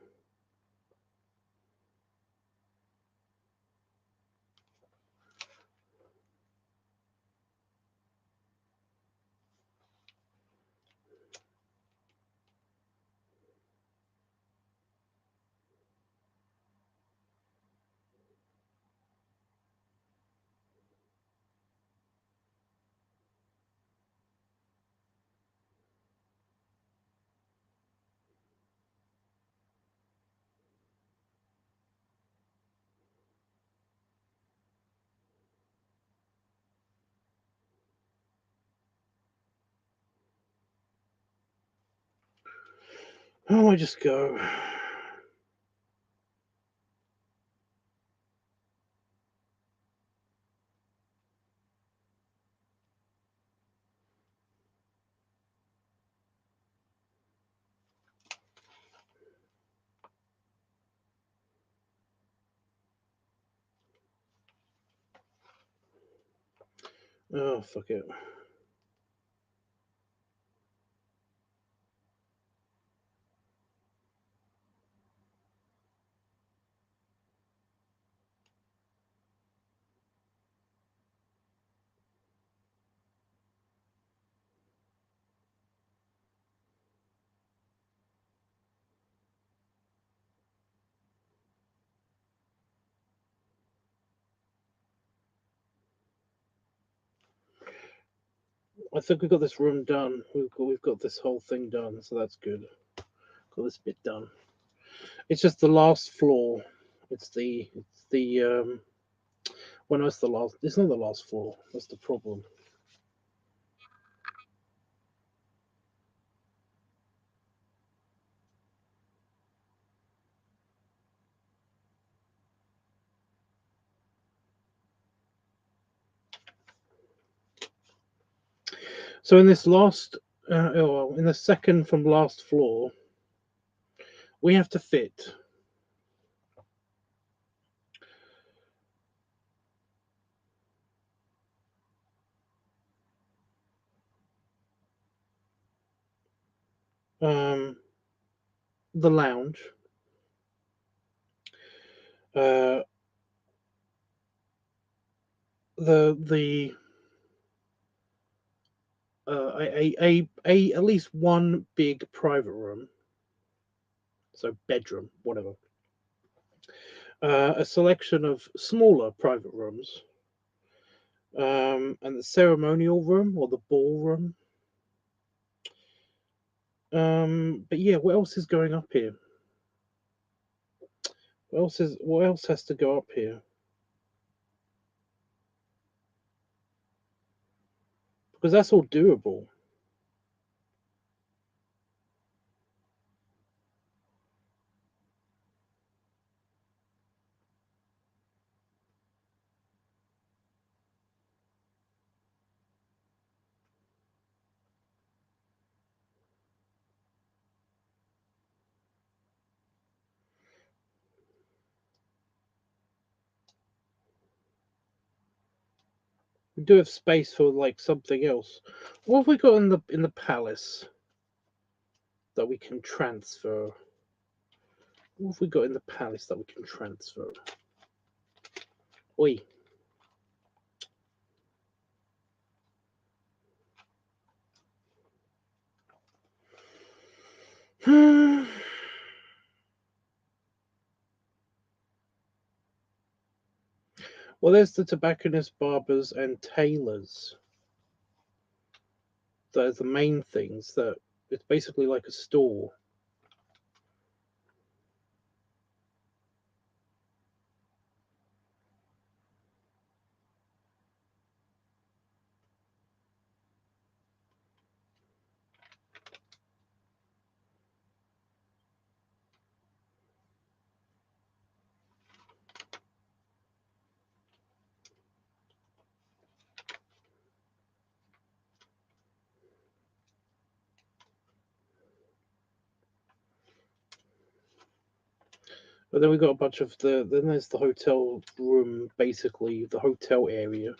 Oh, I just go. Oh, fuck it. I think we've got this room done. We've got this whole thing done, so that's good. Got this bit done. It's just the last floor. It's the Well, no, it's the last. It's not the last floor. That's the problem. So in this last, in the second from last floor, we have to fit the lounge, uh, the a at least one big private room, so bedroom, whatever. A selection of smaller private rooms, and the ceremonial room or the ballroom. But yeah, what else is going up here? What else has to go up here? Because that's all doable. We do have space for like something else. What have we got in the palace that we can transfer? What have we got in the palace that we can transfer? Oi. Well, there's the tobacconists, barbers, and tailors. Those are the main things. That it's basically like a store. But then we got a bunch of the. Then there's the hotel room, basically the hotel area.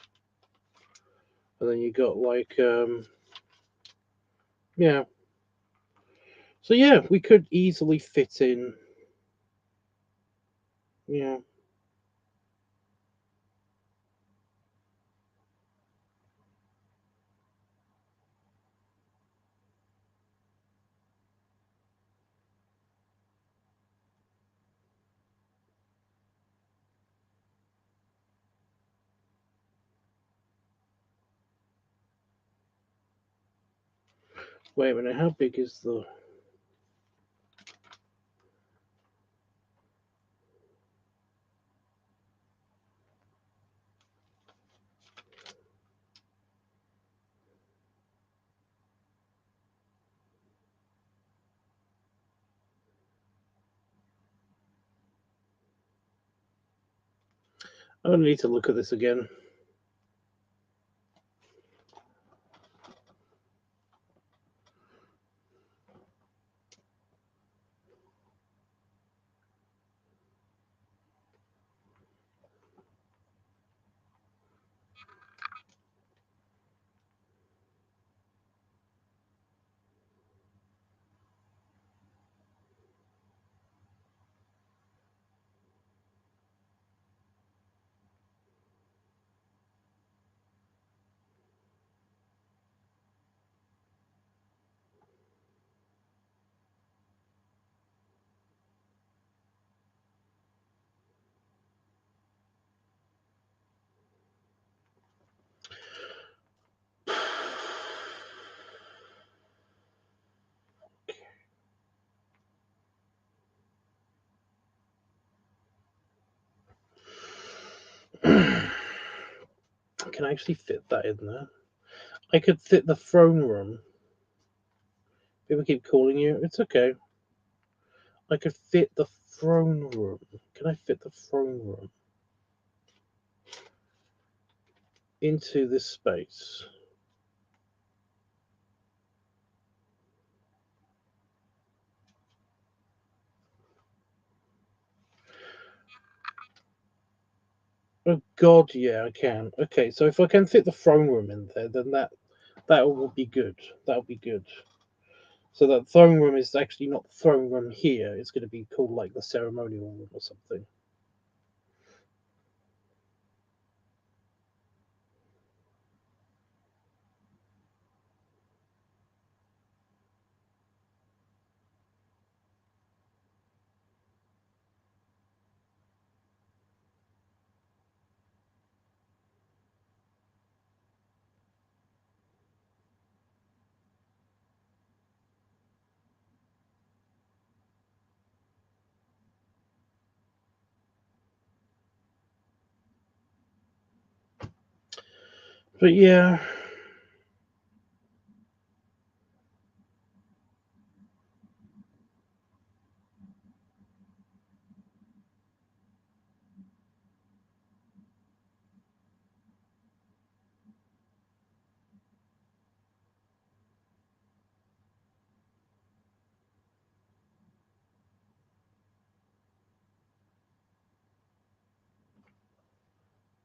And then you got like yeah. So yeah, we could easily fit in. Yeah. Wait a minute. How big is the? I need to look at this again. can actually fit that in there. I could fit the throne room. People keep calling you. It's okay. I could fit the throne room. Can I fit the throne room into this space? Oh God, yeah, I can. Okay, so if I can fit the throne room in there, then that will be good. That'll be good. So that throne room is actually not the throne room here. It's going to be called like the ceremonial room or something. But yeah.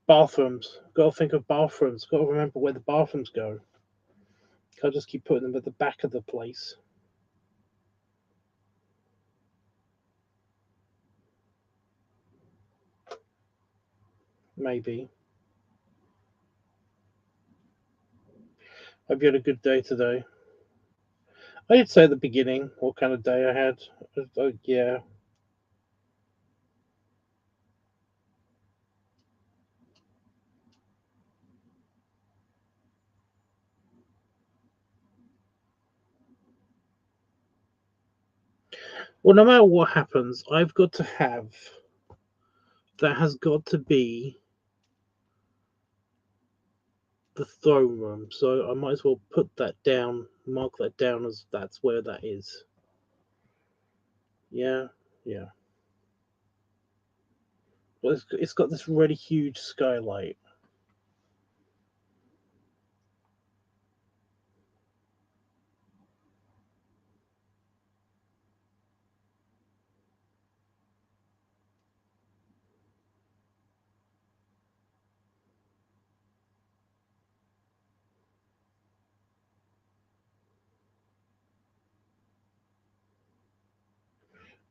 Bathrooms. Got to think of bathrooms. Got to remember where the bathrooms go. Can't just keep putting them at the back of the place. Maybe. Hope you had a good day today. I did say at the beginning what kind of day I had. Yeah. Well, no matter what happens, I've got to have. That has got to be the throne room. So I might as well put that down, mark that down as that's where that is. Yeah, yeah. Well, it's got this really huge skylight.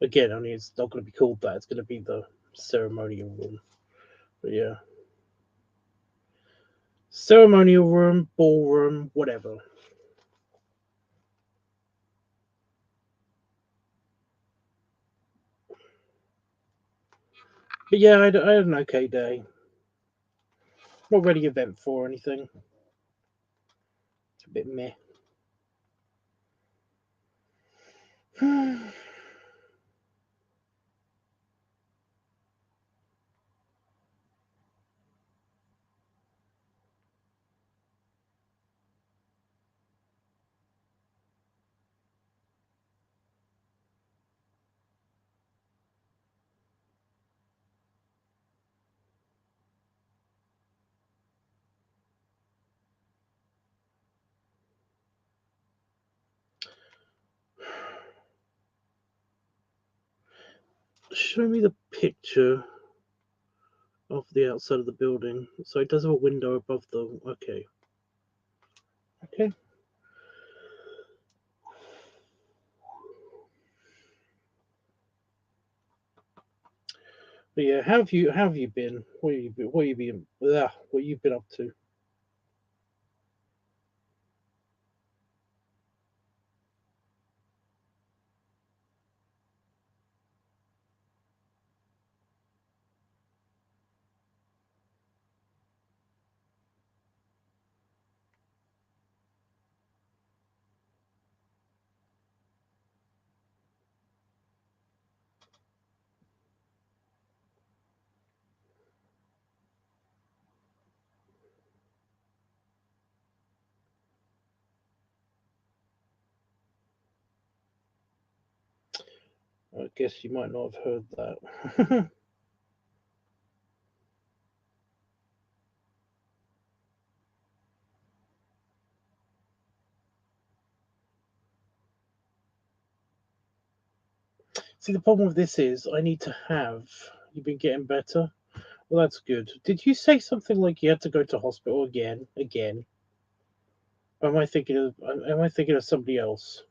Again, only it's not going to be called that. It's going to be the ceremonial room. But yeah. Ceremonial room, ballroom, whatever. But yeah, I had an okay day. Not really eventful or anything. A bit meh. Show me the picture of the outside of the building. So it does have a window above the. Okay. Okay. But yeah, how have you been? What you been up to? I guess you might not have heard that. See, the problem with this is I need to have. You've been getting better. Well, that's good. Did you say something like you had to go to hospital again? Again? Or am I thinking of? Am I thinking of somebody else?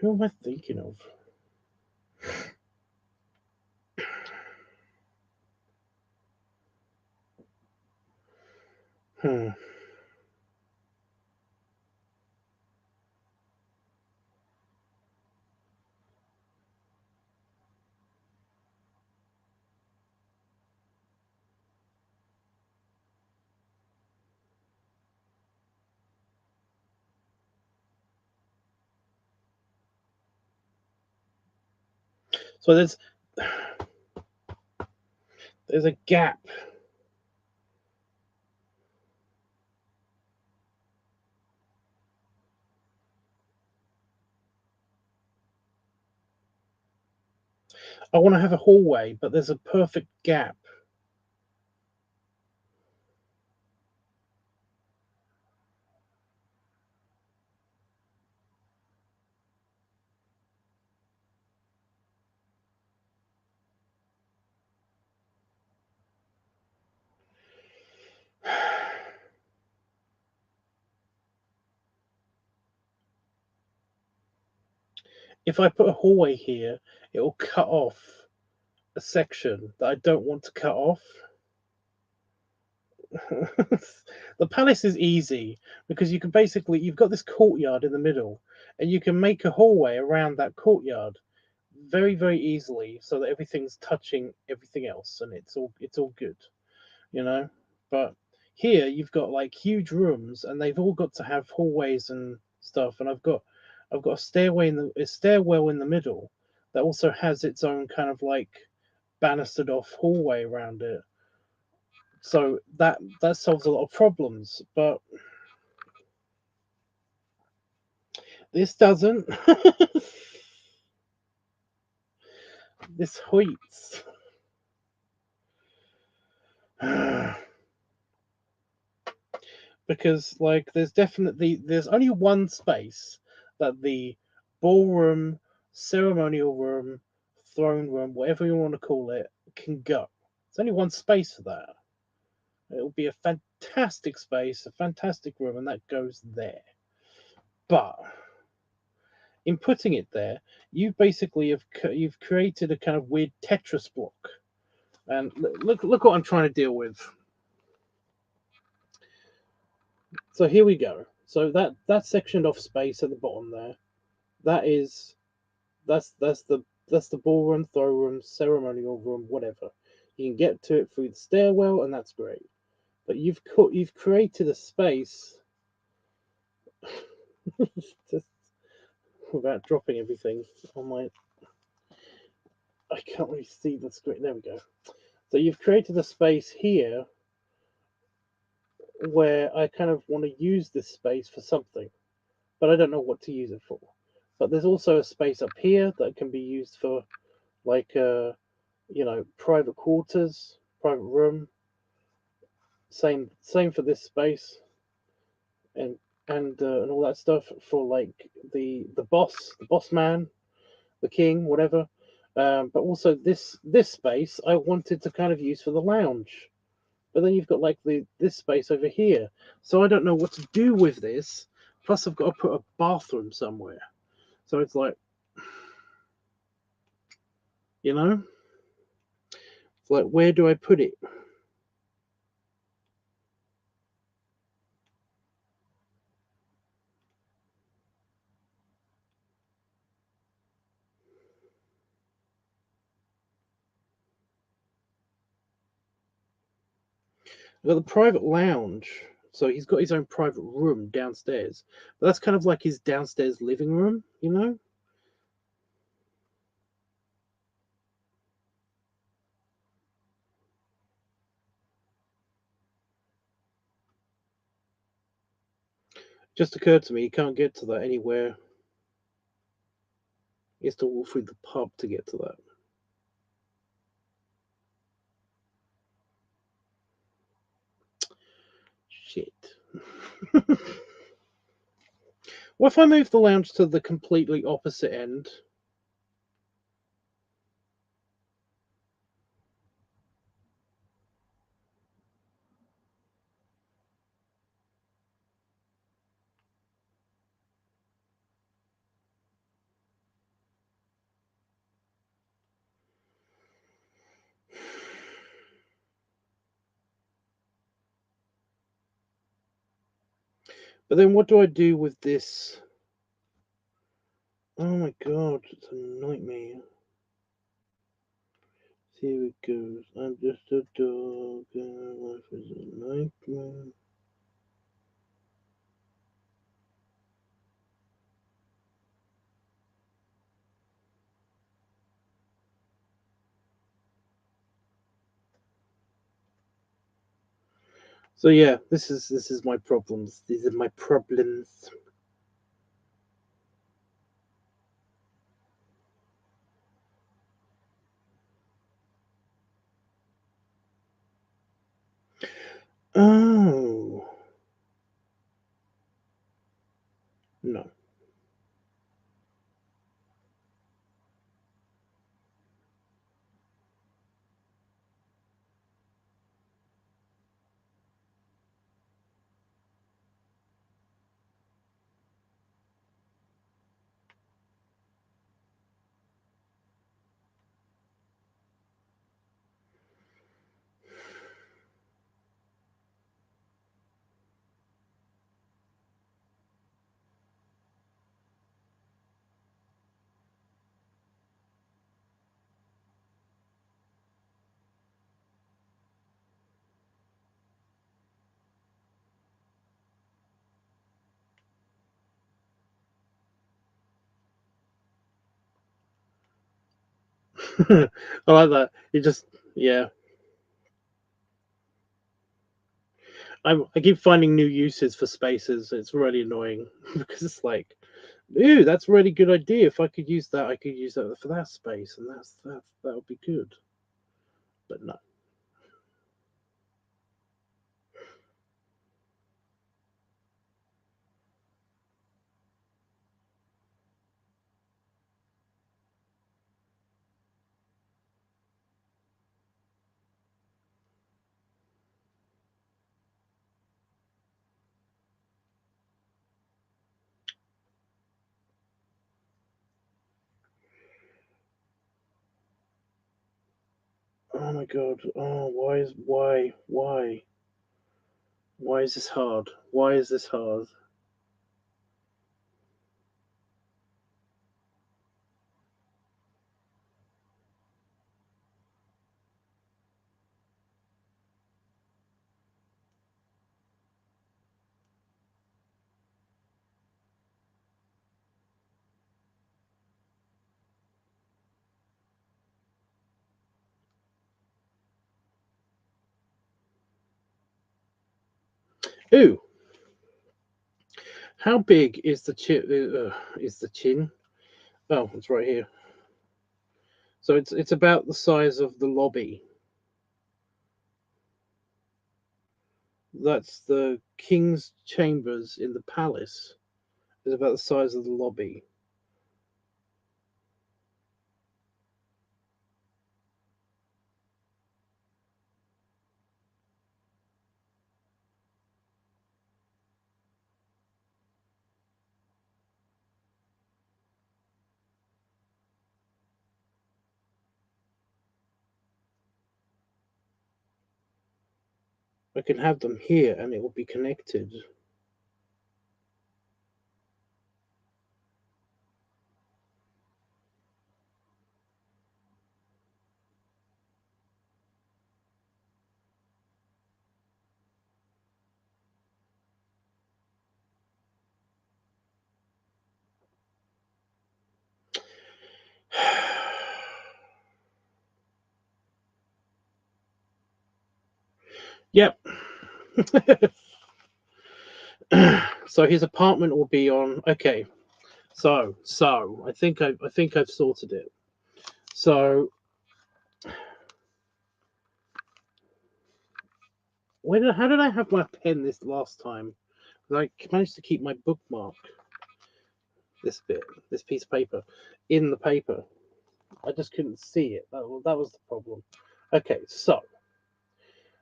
Who am I thinking of? Hmm. So there's a gap. I want to have a hallway, but there's a perfect gap. If I put a hallway here, it will cut off a section that I don't want to cut off. The palace is easy because you can basically you've got this courtyard in the middle, and you can make a hallway around that courtyard very easily, so that everything's touching everything else, and it's all good, you know. But here you've got like huge rooms, and they've all got to have hallways and stuff, and I've got a stairwell in the middle that also has its own kind of like banistered off hallway around it. So that solves a lot of problems, but this doesn't. This hoits. Because like there's only one space that the ballroom, ceremonial room, throne room, whatever you want to call it, can go. There's only one space for that. It'll be a fantastic space, a fantastic room, and that goes there. But in putting it there, you basically you've created a kind of weird Tetris block. And look what I'm trying to deal with. So here we go. So that sectioned off space at the bottom there, that is that's the ballroom, throne room, ceremonial room, whatever. You can get to it through the stairwell, and that's great. But you've created a space just without dropping everything on my. I can't really see the screen. There we go. So you've created a space here where I kind of want to use this space for something, but I don't know what to use it for. But there's also a space up here that can be used for like private quarters, private room. Same for this space, and and all that stuff for like the boss man, the king, whatever. But also this space I wanted to kind of use for the lounge. But then you've got like this space over here, so I don't know what to do with this. Plus, I've got to put a bathroom somewhere, so it's like, it's like where do I put it? I've got the private lounge. So he's got his own private room downstairs. But that's kind of like his downstairs living room, you know? Just occurred to me he can't get to that anywhere. He has to walk through the pub to get to that. Shit. What if I move the lounge to the completely opposite end? But then what do I do with this? Oh my god, it's a nightmare. Here it goes. I'm just a dog and life is a nightmare. So yeah, this is my problems. These are my problems. Oh no. I like that. You just yeah. I keep finding new uses for spaces. It's really annoying because it's like, ooh, that's a really good idea. If I could use that, I could use that for that space, and that would be good. But no. Oh my god. Oh, why is this hard? Why is this hard? Ooh, how big is the chin? Is the chin? Oh, it's right here. So it's about the size of the lobby. That's the king's chambers in the palace. Is about the size of the lobby. I can have them here, and it will be connected. Yep. So his apartment will be on. Okay. So I think I've sorted it. So how did I have my pen this last time? I managed to keep my bookmark, this piece of paper, in the paper. I just couldn't see it. That was the problem. Okay, so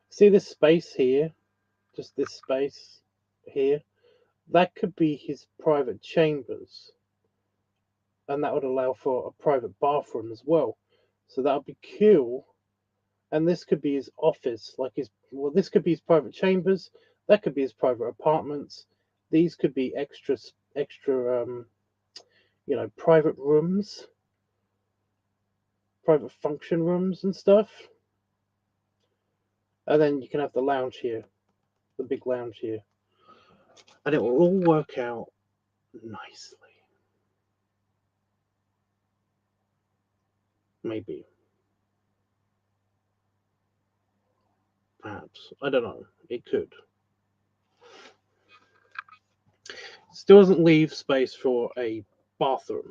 see this space here, just this space here. That could be his private chambers, and that would allow for a private bathroom as well. So that would be cool. And this could be his office, this could be his private chambers. That could be his private apartments. These could be extra, private rooms, private function rooms and stuff. And then you can have the lounge here, the big lounge here, and it will all work out nicely. Maybe. Perhaps. I don't know. It could. Still doesn't leave space for a bathroom.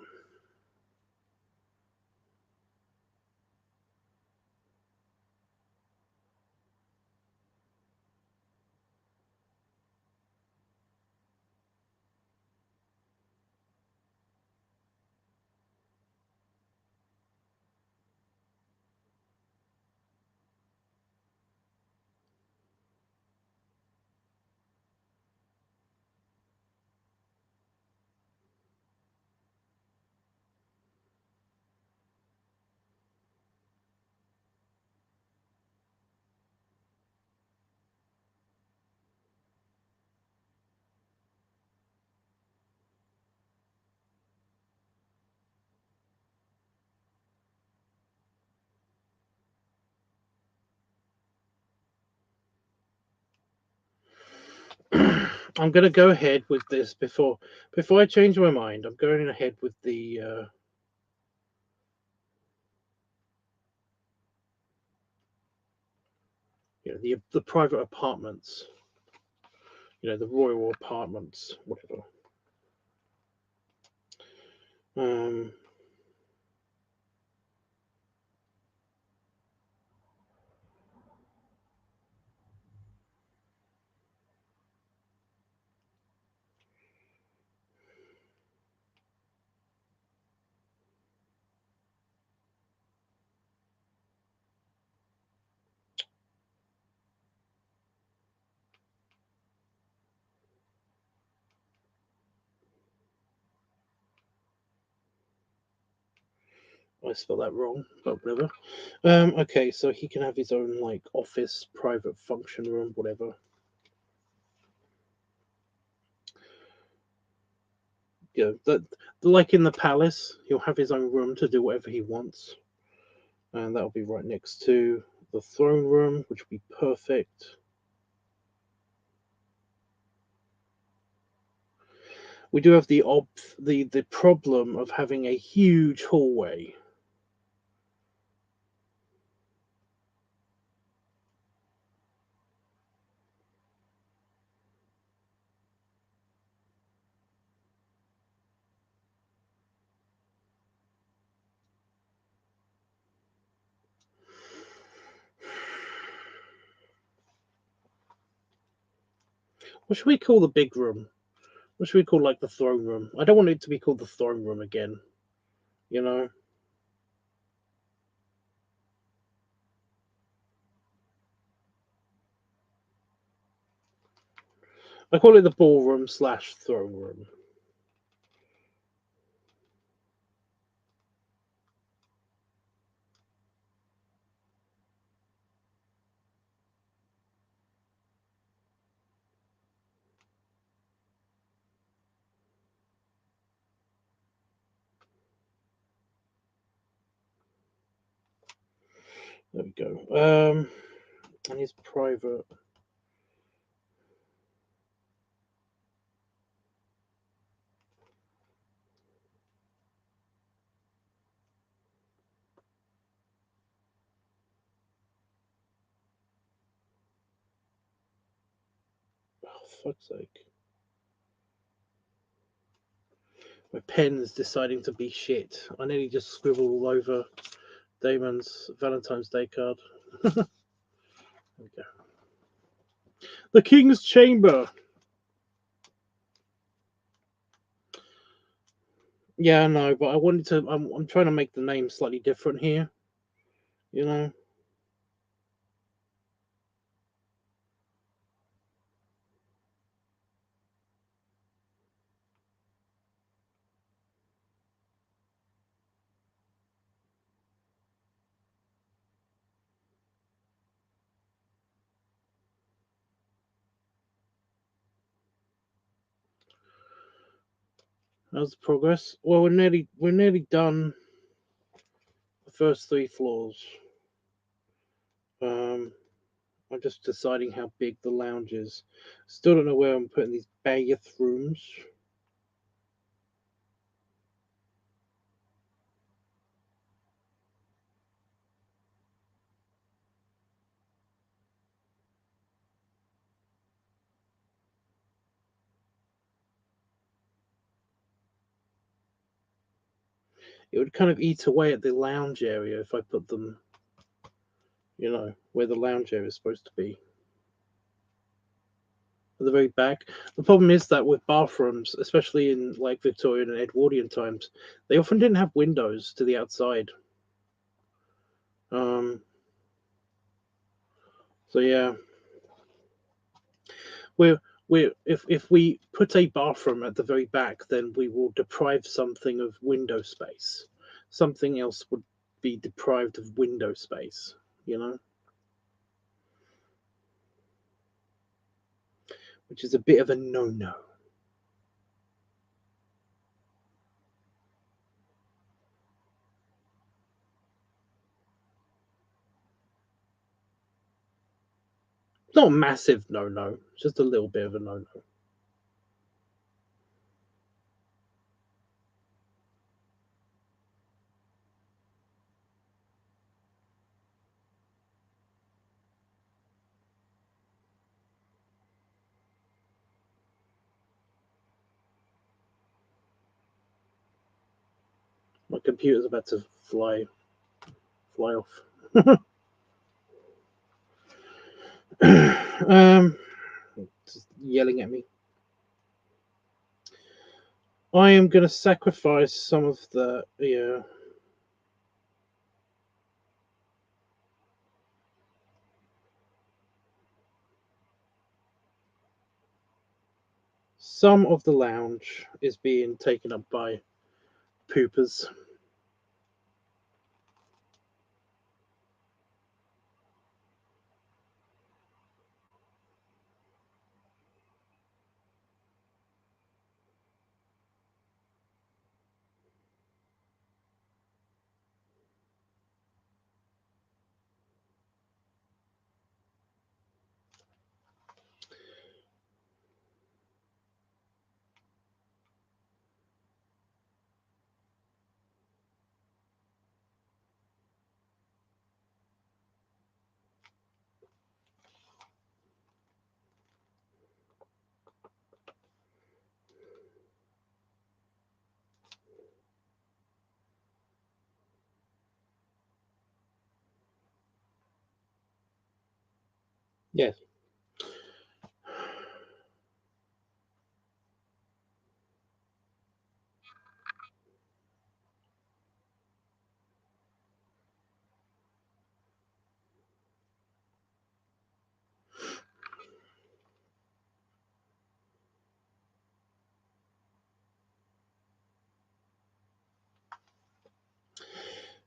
I'm going to go ahead with this before I change my mind. I'm going ahead with the the private apartments. The royal apartments, whatever. I spelled that wrong, but whatever. Okay, so he can have his own office, private function room, whatever. That like in the palace, he'll have his own room to do whatever he wants, and that'll be right next to the throne room, which will be perfect. We do have the problem of having a huge hallway. What should we call the big room? What should we call the throne room? I don't want it to be called the throne room again. I call it the ballroom / throne room. There we go. And his private. fuck's sake. My pen's deciding to be shit. I nearly just scribbled all over Damon's Valentine's Day card. There we go. The King's Chamber. Yeah, I know, but I wanted to. I'm trying to make the name slightly different here. You know. How's the progress? Well, we're nearly done. The first 3 floors. I'm just deciding how big the lounge is. Still don't know where I'm putting these bathrooms. It would kind of eat away at the lounge area if I put them, where the lounge area is supposed to be. At the very back. The problem is that with bathrooms, especially in like Victorian and Edwardian times, they often didn't have windows to the outside. So yeah, if we put a bathroom at the very back, then we will deprive something of window space. Something else would be deprived of window space. Which is a bit of a no-no. Not a massive no-no, just a little bit of a no-no. My computer's about to fly off. Just yelling at me. I am going to sacrifice some of the some of the lounge is being taken up by poopers. Yes.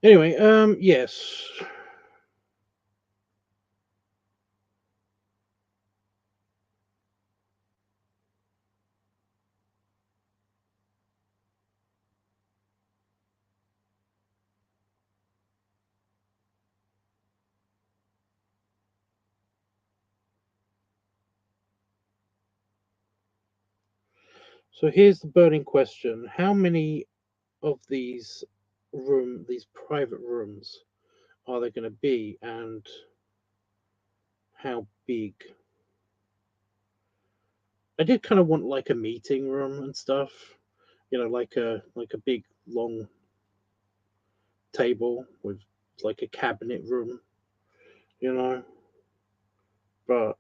Anyway, yes. So here's the burning question: how many of these private rooms, are there going to be, and how big? I did kind of want like a meeting room and stuff, like a big long table with like a cabinet room, you know. But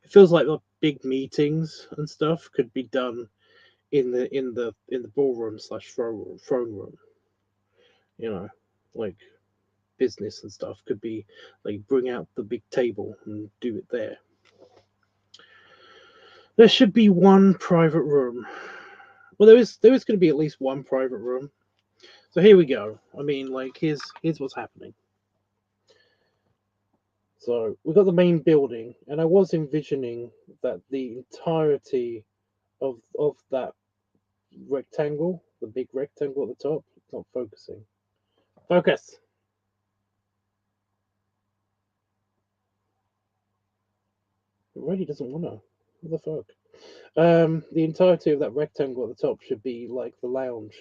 it feels like the big meetings and stuff could be done in the ballroom slash throne room, you know, like business and stuff could be like bring out the big table and do it there. There should be one private room. Well, there is going to be at least one private room. So here we go. I mean, like here's what's happening. So we've got the main building, and I was envisioning that the entirety of that rectangle, the big rectangle at the top, it's not focusing. Focus. It really doesn't want to. What the fuck? The entirety of that rectangle at the top should be like the lounge,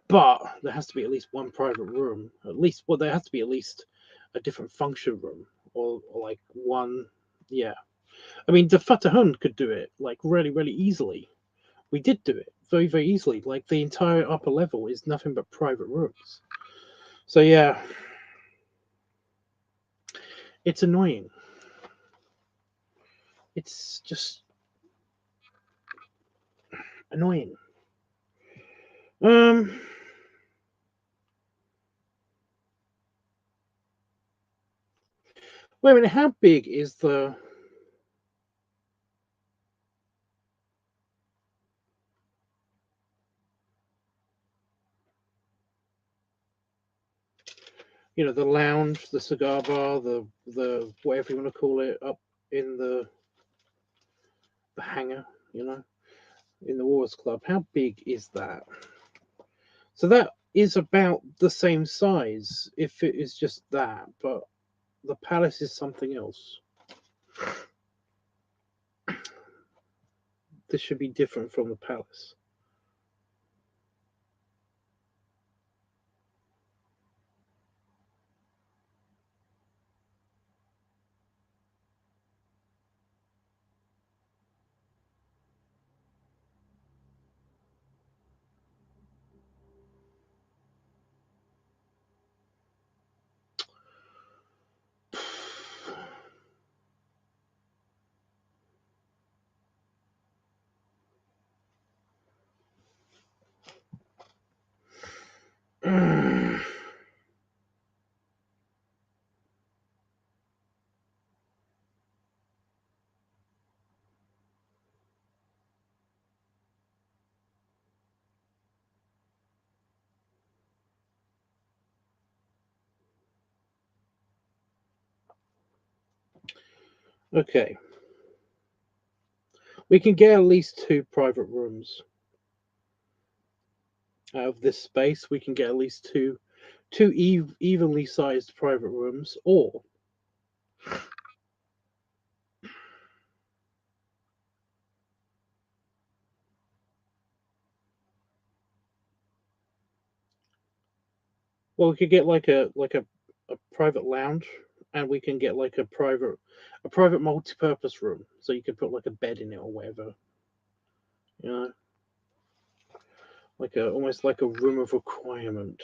but there has to be at least one private room. At least, well, there has to be at least a different function room, or like one. Yeah, I mean, the Fatahun could do it like really, really easily. We did do it very, very easily. Like the entire upper level is nothing but private rooms. So yeah, it's annoying. It's just annoying. Um, wait a minute. How big is the? The lounge, the cigar bar, the whatever you want to call it, up in the hangar, in the Wars Club. How big is that? So that is about the same size if it is just that, but the palace is something else. This should be different from the palace. Okay. We can get at least two private rooms out of this space. We can get at least two evenly sized private rooms, or well, we could get like a private lounge, and we can get like a private multi-purpose room, so you could put like a bed in it or whatever, you know, like a almost like a room of requirement.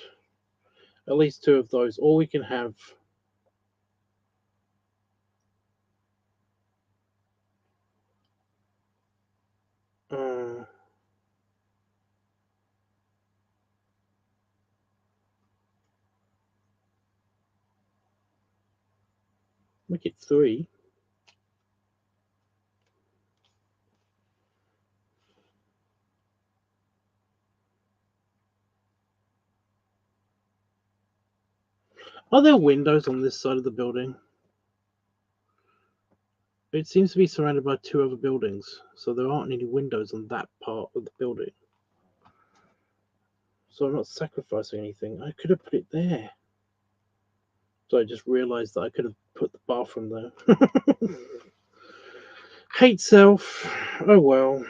At least two of those, or we can have. Uh, Make it three. Are there windows on this side of the building? It seems to be surrounded by two other buildings, so there aren't any windows on that part of the building. So I'm not sacrificing anything. I could have put it there. So I just realised that I could have put the bathroom there. Hate self. Oh well.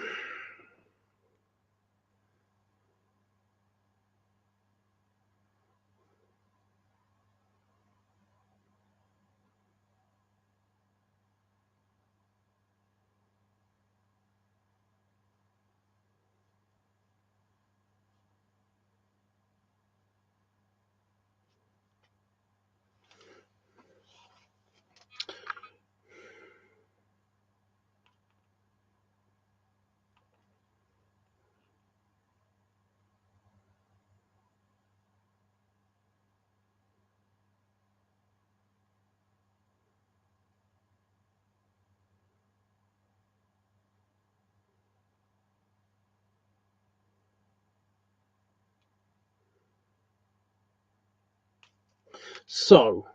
So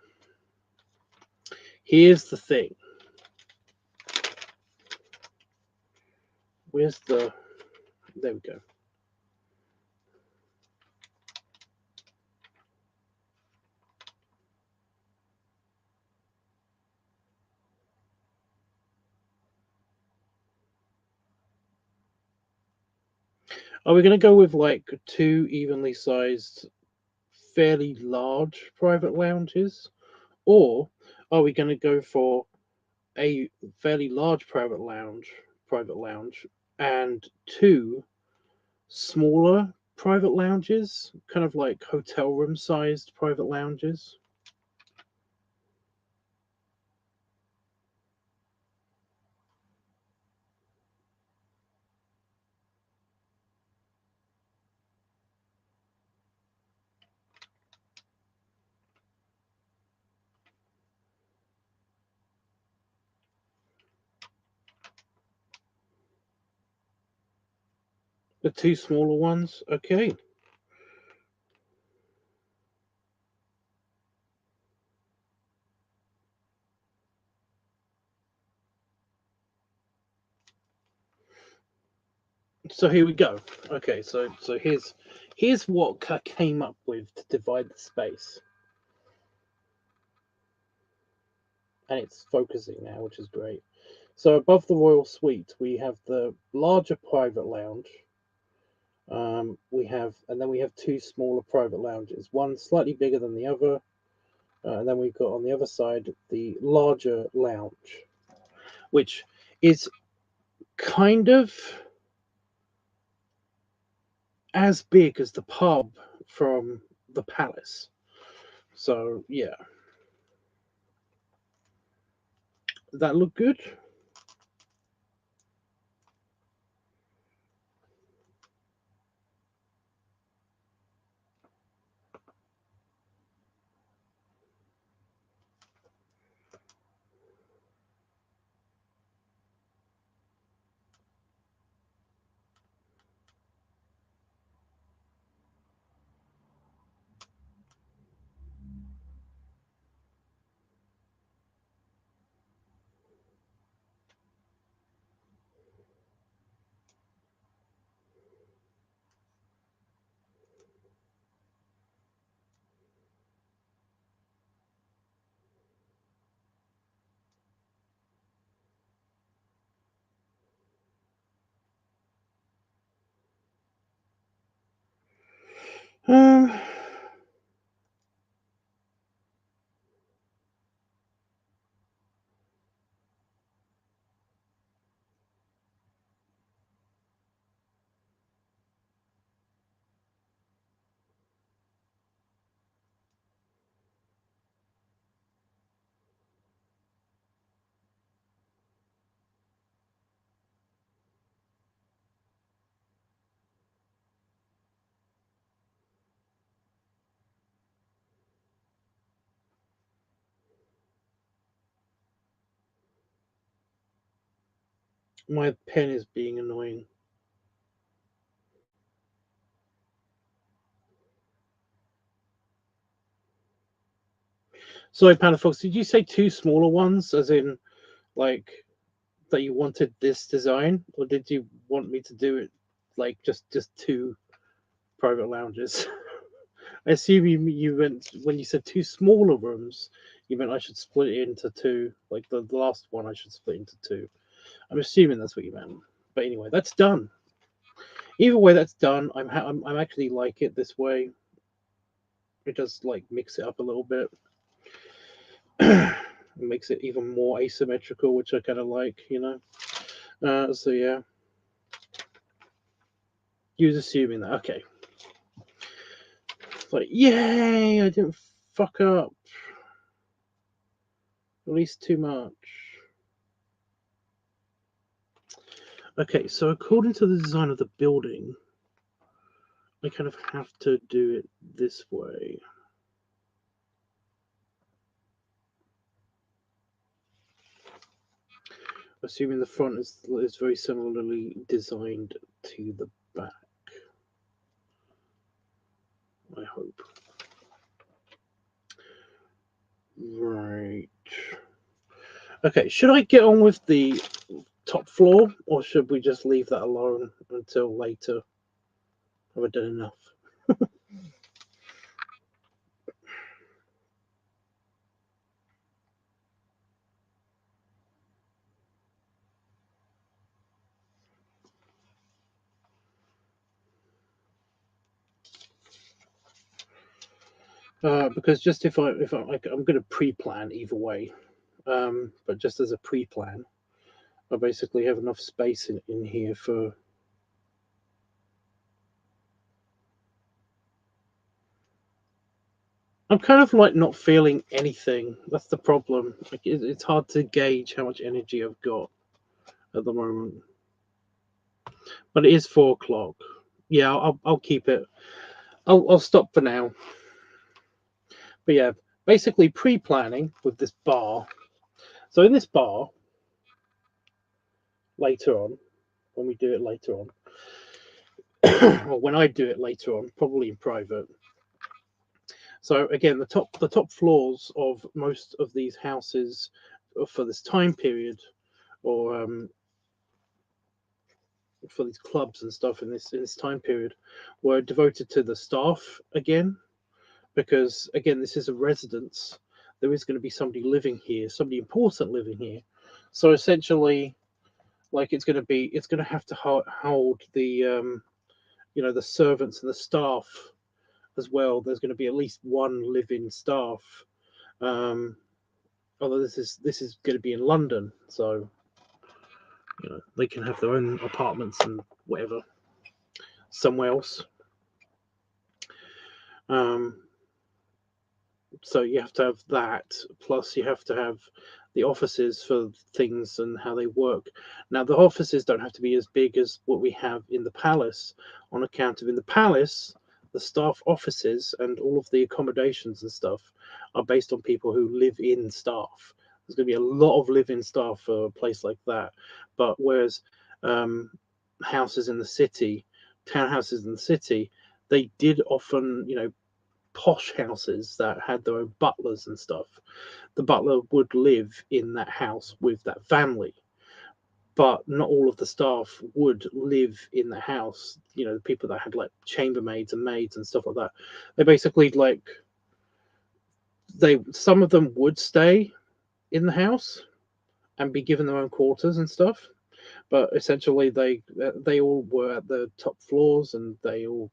here's the thing. Where's the? There we go. Are we going to go with like two evenly sized, fairly large private lounges, or are we going to go for a fairly large private lounge, and two smaller private lounges, kind of like hotel room sized private lounges? The two smaller ones, okay. So here we go. Okay, so here's what I came up with to divide the space, and it's focusing now, which is great. So above the royal suite, we have the larger private lounge. And then we have two smaller private lounges, one slightly bigger than the other, and then we've got on the other side the larger lounge, which is kind of as big as the pub from the palace. So yeah, does that look good? Um, my pen is being annoying. Sorry, Panafox, did you say two smaller ones, as in like that you wanted this design, or did you want me to do it like just two private lounges? I assume you meant when you said two smaller rooms, you meant I should split it into two, like the last one I should split into two. I'm assuming that's what you meant. But anyway, that's done. Either way, that's done. I'm actually like it this way. It does like mix it up a little bit. It makes it even more asymmetrical, which I kind of like, so yeah, you was assuming that. Okay, it's like, yay, I didn't fuck up at least too much. Okay, so according to the design of the building, I kind of have to do it this way. Assuming the front is very similarly designed to the back. I hope. Right. Okay, should I get on with the top floor, or should we just leave that alone until later? Have I done enough? Because just if I'm going to pre-plan either way, but just as a pre-plan, I basically have enough space in here for. I'm kind of like not feeling anything. That's the problem. Like it's hard to gauge how much energy I've got at the moment. But it is 4 o'clock. Yeah, I'll keep it. I'll stop for now. But yeah, basically pre-planning with this bar. So in this bar, later on, when we do it later on, or when I do it later on, probably in private. So again, the top floors of most of these houses for this time period, or for these clubs and stuff in this time period, were devoted to the staff again, because again, this is a residence. There is going to be somebody living here, somebody important living here. So essentially, like it's going to have to hold the the servants and the staff as well. There's going to be at least one live-in staff. Although this is going to be in London, so they can have their own apartments and whatever somewhere else. So you have to have that, plus you have to have the offices for things and how they work. Now the offices don't have to be as big as what we have in the palace, on account of in the palace the staff offices and all of the accommodations and stuff are based on people who live in staff. There's going to be a lot of live-in staff for a place like that. But whereas houses in the city, townhouses in the city, they did often, posh houses that had their own butlers and stuff. The butler would live in that house with that family, but not all of the staff would live in the house. The people that had like chambermaids and maids and stuff like that, they basically some of them would stay in the house and be given their own quarters and stuff, but essentially they all were at the top floors, and they all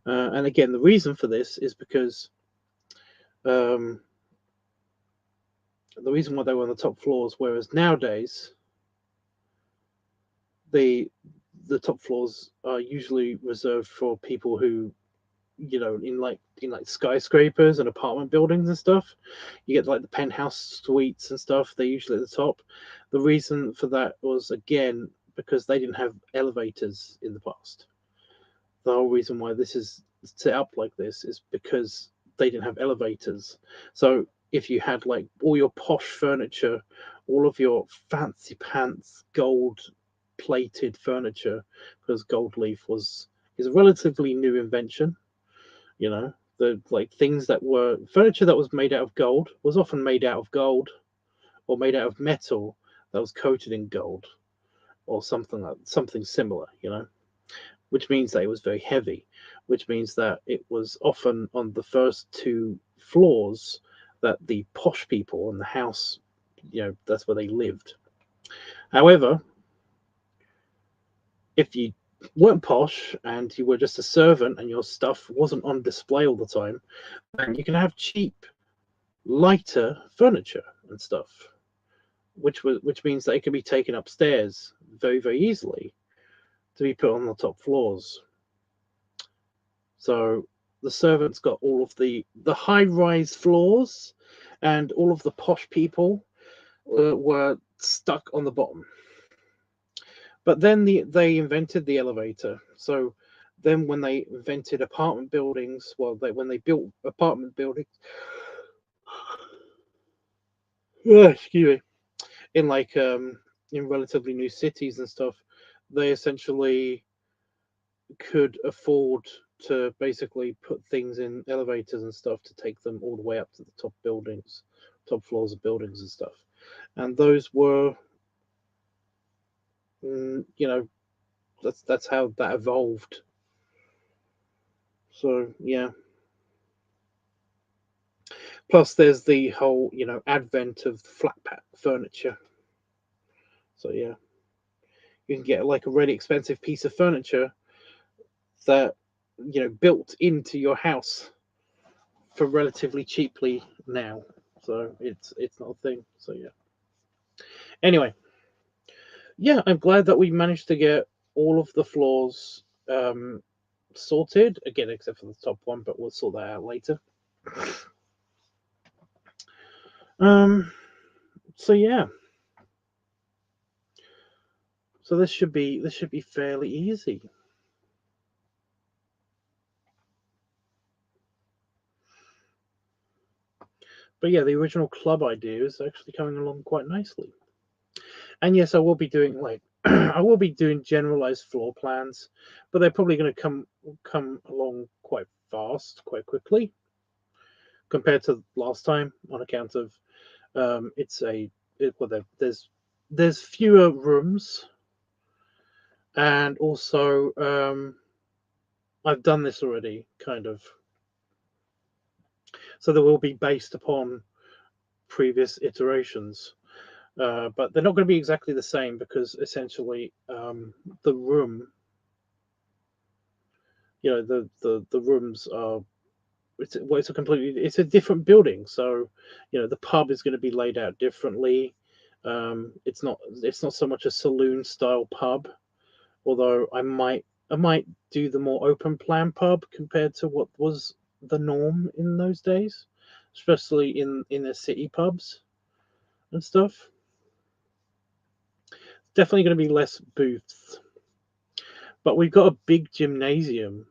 and again, the reason for this is because the reason why they were on the top floors, whereas nowadays the top floors are usually reserved for people who, in like skyscrapers and apartment buildings and stuff. You get like the penthouse suites and stuff. They're usually at the top. The reason for that was, again, because they didn't have elevators in the past. The whole reason why this is set up like this is because they didn't have elevators. So if you had like all your posh furniture, all of your fancy pants, gold plated furniture, because gold leaf is a relatively new invention. The like things that were furniture that was made out of gold was often made out of gold, or made out of metal that was coated in gold, or something similar. Which means that it was very heavy, which means that it was often on the first 2 floors that the posh people in the house, that's where they lived. However, if you weren't posh and you were just a servant and your stuff wasn't on display all the time, then you can have cheap, lighter furniture and stuff, which means that it can be taken upstairs very, very easily to be put on the top floors. So the servants got all of the high-rise floors, and all of the posh people were stuck on the bottom. But then they invented the elevator. So then when they invented apartment buildings, when they built apartment buildings, excuse me, in in relatively new cities and stuff, they essentially could afford to basically put things in elevators and stuff to take them all the way up to the top floors of buildings and stuff. And those were, that's how that evolved. So yeah. Plus, there's the whole advent of flat pack furniture. So yeah, you can get like a really expensive piece of furniture that built into your house for relatively cheaply now. So it's not a thing. So yeah. Anyway, yeah, I'm glad that we managed to get all of the floors sorted again, except for the top one, but we'll sort that out later. So yeah, so this should be fairly easy. But yeah, the original club idea is actually coming along quite nicely. And yes, I will be doing I will be doing generalized floor plans, but they're probably going to come along quite fast, quite quickly, compared to last time, on account of there's fewer rooms, and also I've done this already, kind of. So they will be based upon previous iterations. But they're not going to be exactly the same, because essentially the room, the rooms are it's a different building. So the pub is going to be laid out differently. It's not so much a saloon style pub, although I might do the more open plan pub compared to what was the norm in those days, especially in the city pubs and stuff. Definitely going to be less booths, but we've got a big gymnasium.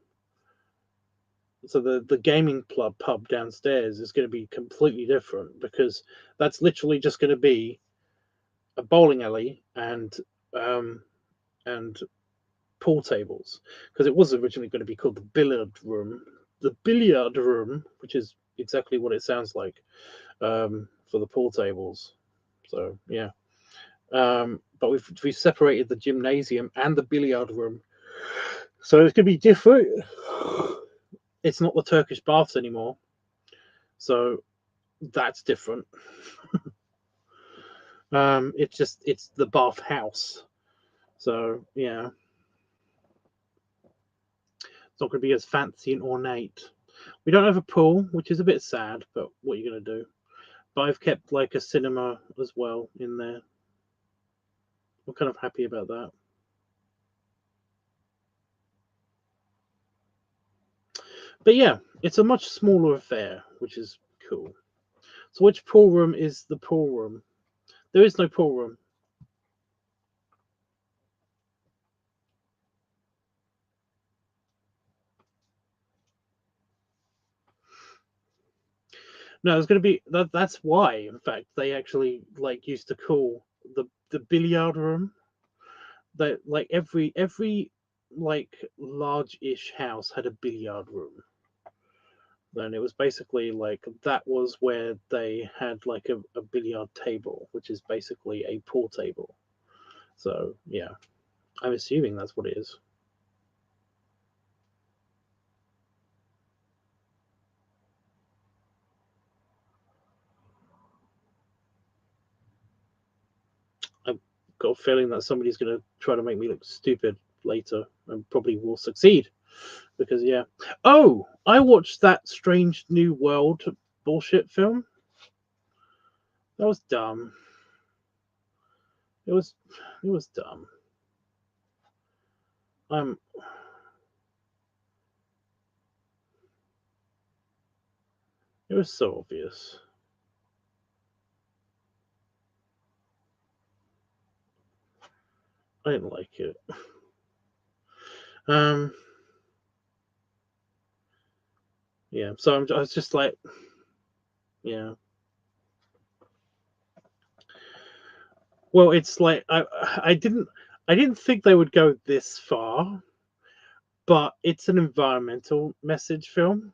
So the gaming pub downstairs is going to be completely different, because that's literally just going to be a bowling alley and pool tables, because it was originally going to be called the billiard room, which is exactly what it sounds like, for the pool tables. So yeah. But we've separated the gymnasium and the billiard room, so it's going to be different. It's not the Turkish baths anymore, so that's different. It's the bath house. So yeah, it's not going to be as fancy and ornate. We don't have a pool, which is a bit sad, but what are you going to do? But I've kept like a cinema as well in there. I'm kind of happy about that. But yeah, it's a much smaller affair, which is cool. So which pool room is the pool room? There is no pool room. No, it's going to be that's why, in fact, they actually used to call the billiard room, that every large-ish house had a billiard room. And it was basically that was where they had a billiard table, which is basically a pool table. So yeah, I'm assuming that's what it is. I've got a feeling that somebody's going to try to make me look stupid later, and probably will succeed. Because yeah. Oh, I watched that Strange New World bullshit film. That was dumb. It was dumb. It was so obvious. I didn't like it. Yeah, so I was just like, yeah. Well, it's like I didn't think they would go this far, but it's an environmental message film.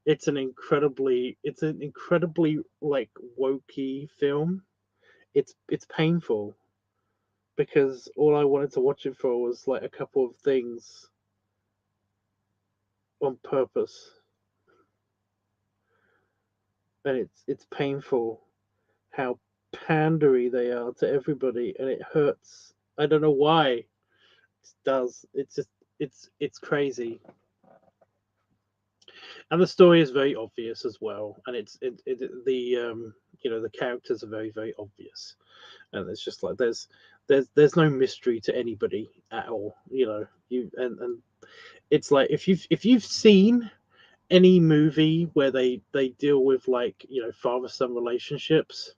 It's an incredibly like wokey film. It's painful because all I wanted to watch it for was like a couple of things on purpose, and it's painful how pandery they are to everybody, and it hurts. I don't know why it does. It's just it's crazy, and the story is very obvious as well, and the the characters are very obvious, and it's just like there's no mystery to anybody at all. And it's like if you've seen any movie where they deal with like father son relationships,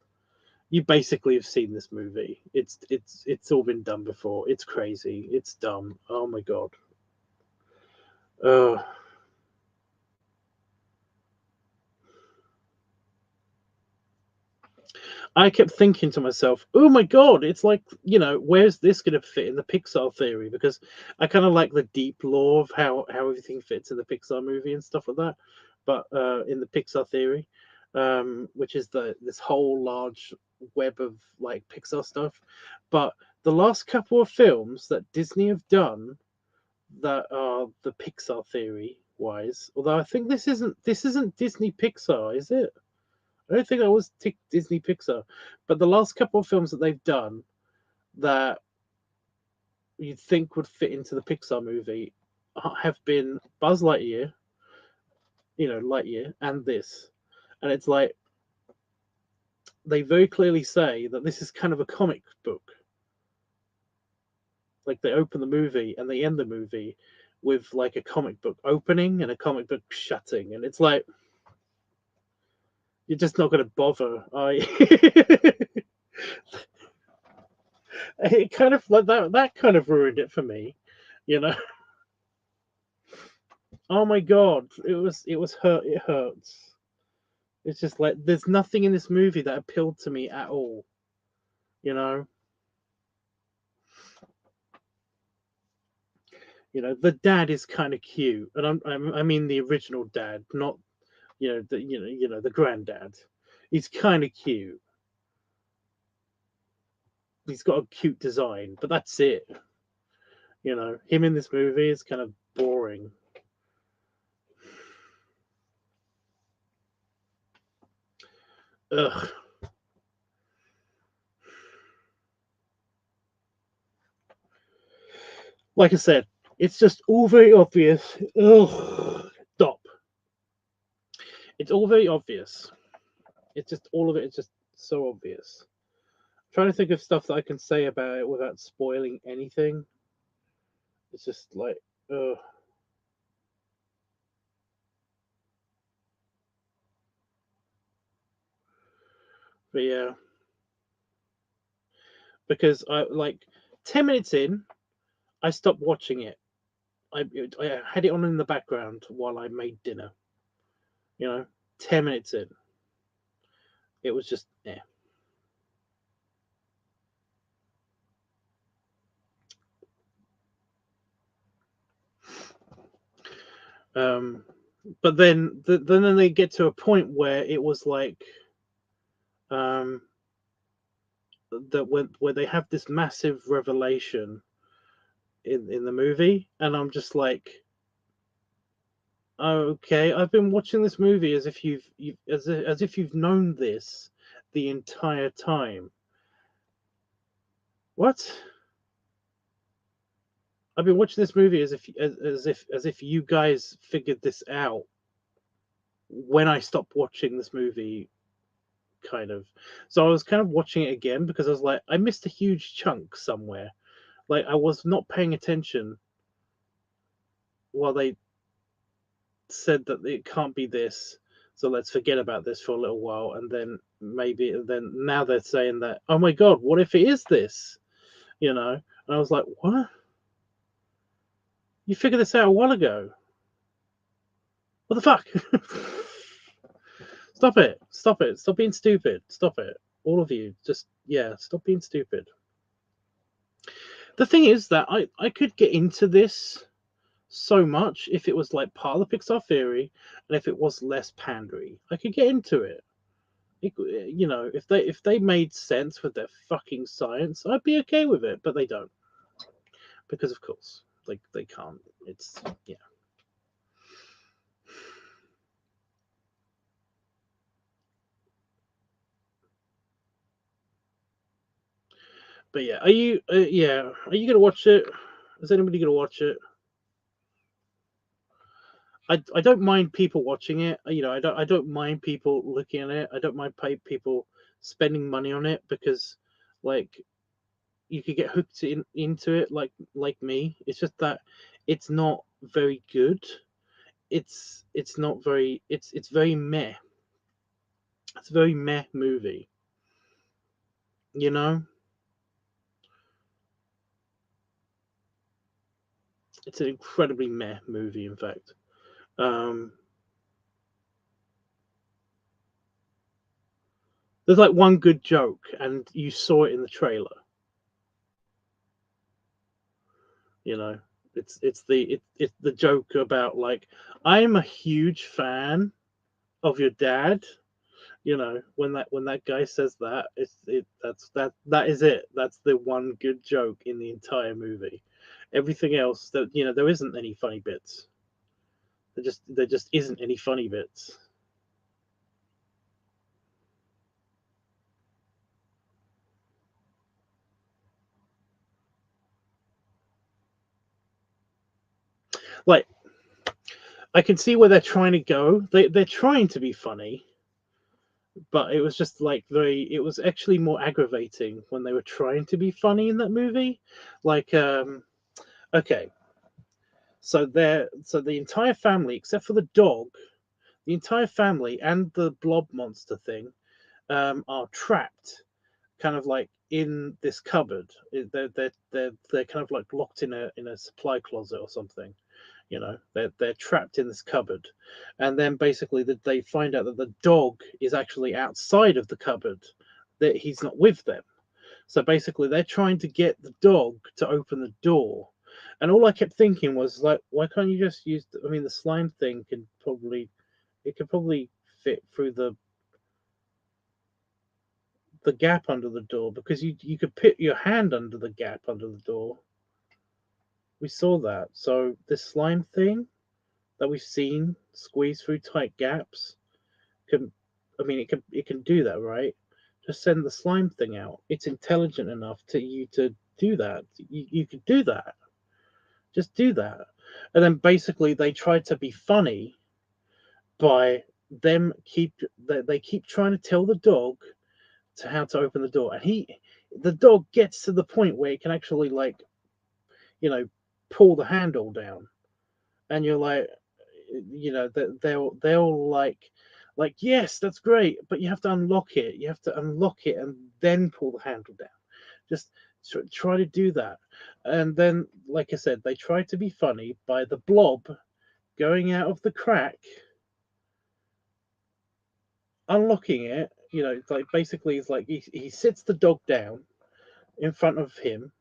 you basically have seen this movie. It's all been done before. It's crazy. It's dumb. Oh my god. I kept thinking to myself, oh my god, it's like, where's this going to fit in the Pixar theory? Because I kind of like the deep lore of how everything fits in the Pixar movie and stuff like that. But in the Pixar theory, which is this whole large web of like Pixar stuff. But the last couple of films that Disney have done that are the Pixar theory wise, although I think this isn't Disney Pixar, is it? I don't think that was Disney Pixar, but the last couple of films that they've done that you'd think would fit into the Pixar movie have been Buzz Lightyear, Lightyear, and this. And it's like they very clearly say that this is kind of a comic book. Like they open the movie and they end the movie with like a comic book opening and a comic book shutting, and it's like you're just not going to bother, are you? It kind of like that kind of ruined it for me, you know. Oh my god, it hurts. It's just like there's nothing in this movie that appealed to me at all, you know. The dad is kind of cute, and I mean the original dad, not the granddad. He's kind of cute. He's got a cute design, but that's it. Him in this movie is kind of boring. Ugh. Like I said, it's just all very obvious. Ugh. Stop. It's all very obvious. It's just all of it is just so obvious. I'm trying to think of stuff that I can say about it without spoiling anything. It's just like, ugh. But yeah, because I like 10 minutes in, I stopped watching it. I had it on in the background while I made dinner. 10 minutes in, it was just but then they get to a point where it was like that where they have this massive revelation in the movie, and I'm just like, okay, I've been watching this movie as if as if you've known this the entire time. What? I've been watching this movie as if you guys figured this out when I stopped watching this movie, kind of. So I was kind of watching it again because I was like, I missed a huge chunk somewhere. Like I was not paying attention while they said that it can't be this, so let's forget about this for a little while, and then now they're saying that, oh my god, what if it is this? You know? And I was like, what? You figured this out a while ago. What the fuck? Stop it. Stop it. Stop being stupid. Stop it. All of you. Just, yeah, stop being stupid. The thing is that I could get into this so much if it was like part of the Pixar theory and if it was less pandery. I could get into it. You know, if they made sense with their fucking science, I'd be okay with it, but they don't. Because of course, like they can't. It's yeah. But yeah, are you gonna watch it? Is anybody gonna watch it? I don't mind people watching it. You know, I don't mind people looking at it. I don't mind people spending money on it because, like, you could get hooked into it like me. It's just that it's not very good. It's not very it's very meh. It's a very meh movie. You know, it's an incredibly meh movie. In fact, um, there's like one good joke, and you saw it in the trailer. You know, it's the joke about like, I'm a huge fan of your dad. You know, when that guy says that, that is it. That's the one good joke in the entire movie. Everything else, that you know, there isn't any funny bits. There just isn't any funny bits. Like, I can see where they're trying to go. They're trying to be funny, but it was just like it was actually more aggravating when they were trying to be funny in that movie. Like, okay, so the entire family, except for the dog, the entire family and the blob monster thing, are trapped, kind of like in this cupboard. They're kind of like locked in a supply closet or something. You know, they're trapped in this cupboard, and then basically they find out that the dog is actually outside of the cupboard, that he's not with them. So basically, they're trying to get the dog to open the door, and all I kept thinking was like, why can't you just use? I mean, the slime thing could probably fit through the gap under the door, because you could put your hand under the gap under the door. We saw that. So this slime thing that we've seen squeeze through tight gaps can, I mean, it can do that, right? Just send the slime thing out. It's intelligent enough to do that. You could do that. Just do that. And then basically they try to be funny by they keep trying to tell the dog to how to open the door, and the dog gets to the point where it can actually, like, you know, pull the handle down, and you're like, you know, that they'll like, yes, that's great, but you have to unlock it. You have to unlock it and then pull the handle down. Just try to do that. And then, like I said, they try to be funny by the blob going out of the crack, unlocking it. You know, it's like basically it's like he sits the dog down in front of him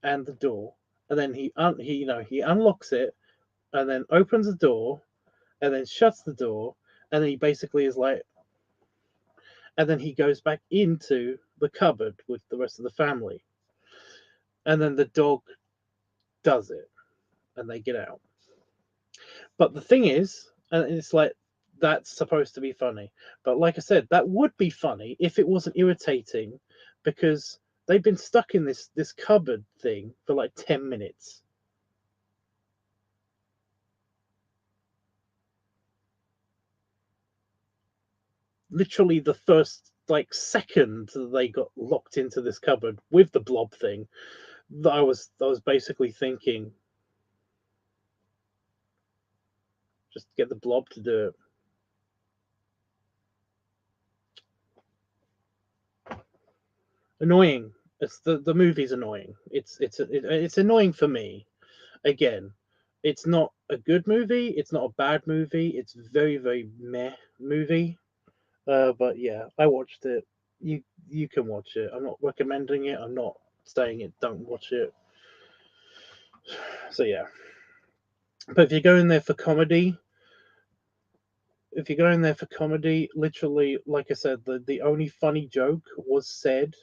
and the door, and then he unlocks it and then opens the door and then shuts the door, and then he basically is like, and then he goes back into the cupboard with the rest of the family, and then the dog does it, and they get out. But the thing is, and it's like, that's supposed to be funny, but like I said, that would be funny if it wasn't irritating, because they've been stuck in this cupboard thing for like 10 minutes. literally the first like second that they got locked into this cupboard with the blob thing, that I was basically thinking, just get the blob to do it. Annoying. It's the movie's annoying. It's annoying for me. Again, it's not a good movie. It's not a bad movie. It's very very meh movie. But yeah, I watched it. You can watch it. I'm not recommending it. I'm not saying it. Don't watch it. So yeah. But if you're going there for comedy, literally, like I said, the only funny joke was said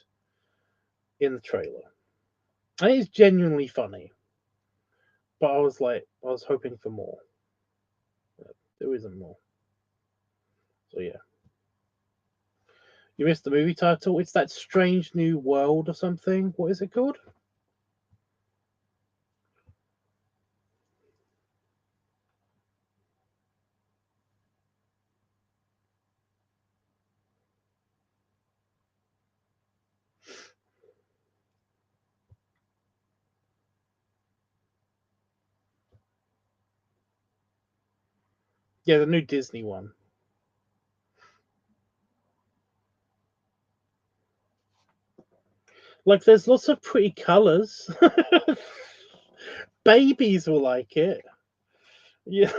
in the trailer. And it's genuinely funny. But I was hoping for more. But there isn't more. So yeah. You missed the movie title. It's that Strange New World or something. What is it called? Yeah, the new Disney one. Like, there's lots of pretty colors. Babies will like it. Yeah.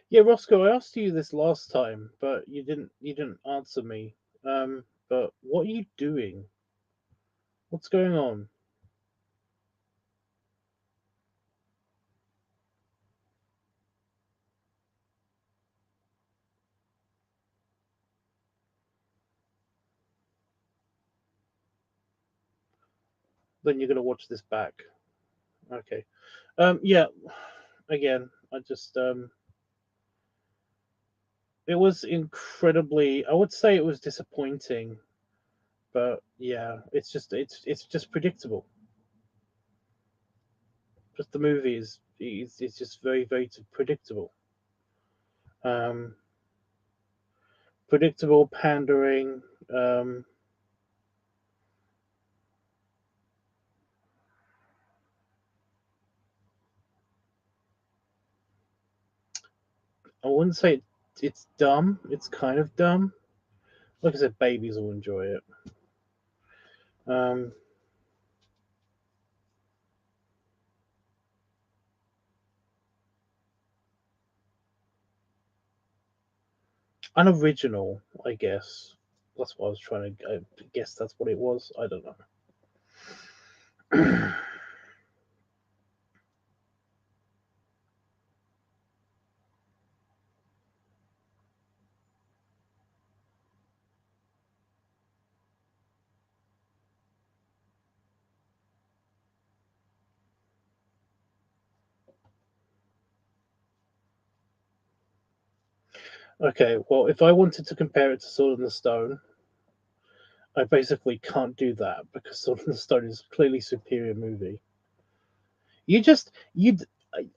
Yeah, Roscoe, I asked you this last time, but you didn't answer me. But what are you doing? What's going on? Then you're gonna watch this back. Okay. Yeah. Again, I just it was incredibly. I would say it was disappointing, but yeah, it's just predictable. Just the movie is just very very predictable. Um, Predictable pandering. Um, I wouldn't say it's dumb. It's kind of dumb. Like I said, babies will enjoy it. Um, Unoriginal, I guess. That's what I was trying to. I guess that's what it was. I don't know. Okay, well, if I wanted to compare it to Sword in the Stone, I basically can't do that because Sword in the Stone is clearly superior movie. You just you.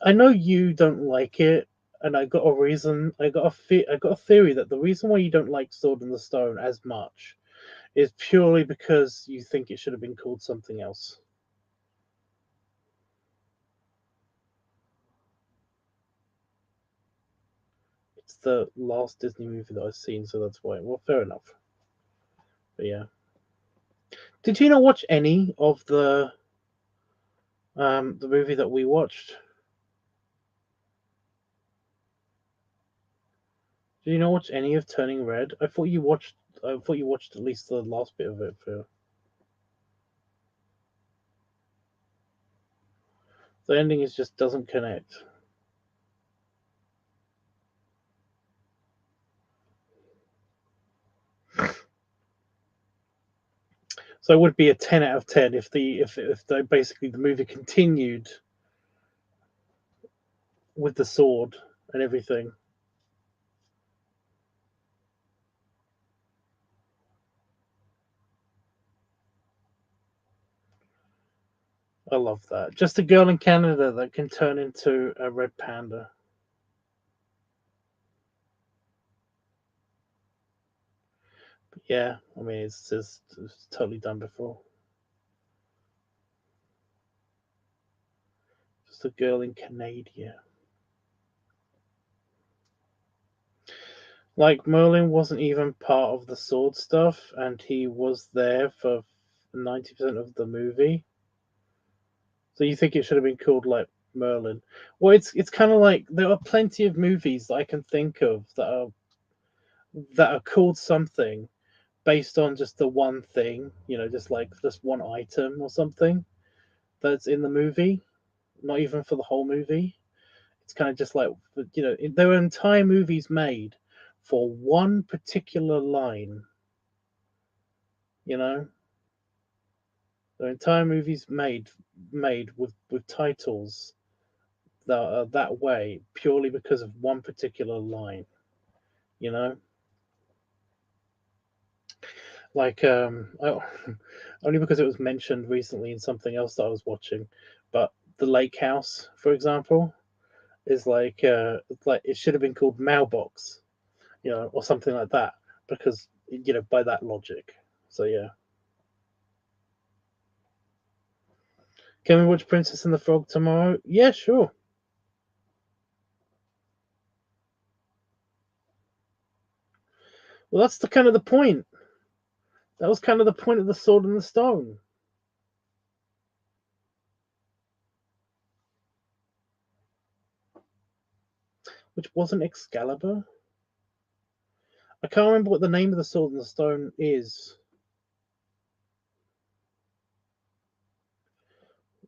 I know you don't like it, and I got a reason. I got a theory that the reason why you don't like Sword in the Stone as much is purely because you think it should have been called something else. It's the last Disney movie that I've seen, so that's why. Well, fair enough. But yeah, did you not watch any of the movie that we watched? Did you not watch any of Turning Red? I thought you watched. I thought you watched at least the last bit of it. For the ending, is just doesn't connect. So it would be a 10 out of 10 if the basically the movie continued with the sword and everything. I love that. Just a girl in Canada that can turn into a red panda. But yeah, I mean, it's totally done before. Just a girl in Canada. Like, Merlin wasn't even part of the sword stuff, and he was there for 90% of the movie. So you think it should have been called like Merlin? Well, it's kind of like there are plenty of movies that I can think of that are called something based on just the one thing, just like just one item or something that's in the movie, not even for the whole movie. It's kind of just like, there were entire movies made for one particular line. You know, there are entire movies made with titles that are that way purely because of one particular line. You know, like only because it was mentioned recently in something else that I was watching, but the Lake House, for example, is like it should have been called Mailbox, or something like that, because by that logic. So yeah. Can we watch Princess and the Frog tomorrow? Yeah, sure. Well, that's the kind of the point. That was kind of the point of the Sword and the Stone. Which wasn't Excalibur. I can't remember what the name of the Sword and the Stone is.